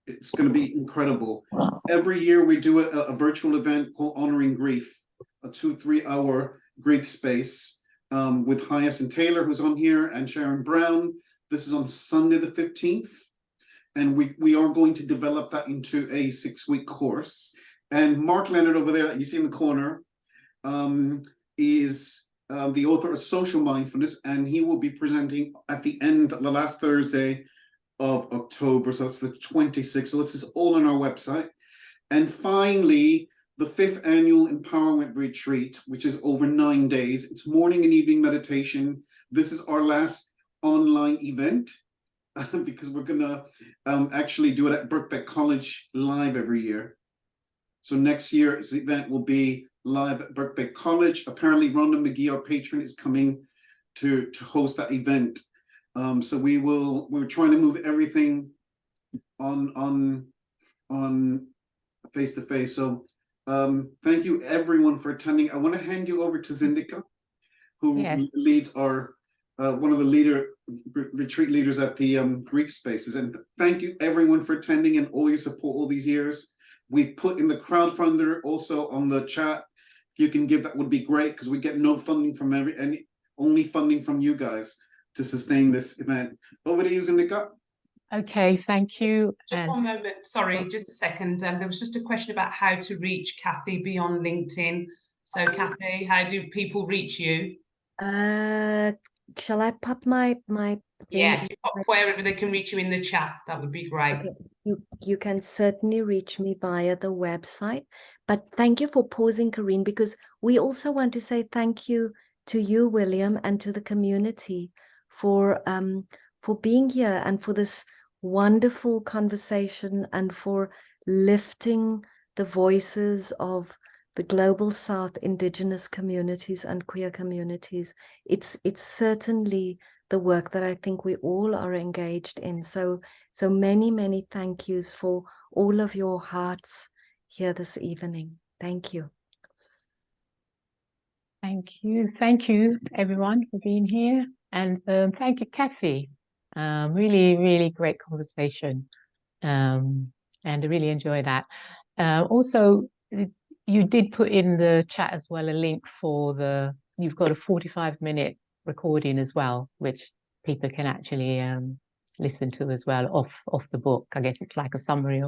It's going to be incredible. Every year we do a virtual event called Honoring Grief, a 2-3 hour grief space with Hyacinth Taylor, who's on here, and Sharon Brown. This is on Sunday the 15th. And we are going to develop that into a 6-week course. And Mark Leonard over there that you see in the corner is the author of Social Mindfulness, and he will be presenting at the last Thursday of October. So that's the 26th. So this is all on our website. And finally, the 5th annual Empowerment Retreat, which is over 9 days. It's morning and evening meditation. This is our last online event. Because we're gonna actually do it at Birkbeck College live every year. So next year's event will be live at Birkbeck College. Apparently Rhonda McGee, our patron, is coming to host that event. So we're trying to move everything on face to face. So thank you everyone for attending. I want to hand you over to Zindika, who leads our one of the retreat leaders at the Grief Spaces. And thank you everyone for attending and all your support all these years. We put in the crowdfunder also on the chat. If you can give, that would be great, because we get no funding from only funding from you guys to sustain this event. Over to you, Zindika. Okay, thank you. Just one moment, sorry, just a second. There was just a question about how to reach Cathy beyond LinkedIn. So Cathy, how do people reach you? Shall I pop my Yeah, if you pop wherever they can reach you in the chat, that would be great. Okay. You can certainly reach me via the website, but thank you for pausing, Karine, because we also want to say thank you to you, William, and to the community for being here and for this wonderful conversation and for lifting the voices of the Global South Indigenous communities and queer communities. It's certainly the work that I think we all are engaged in. So many thank yous for all of your hearts here this evening. Thank you. Thank you everyone for being here, and thank you, Cathy. Really great conversation, and I really enjoy that. Also, you did put in the chat as well a link for you've got a 45-minute recording as well, which people can actually listen to as well off the book. I guess it's like a summary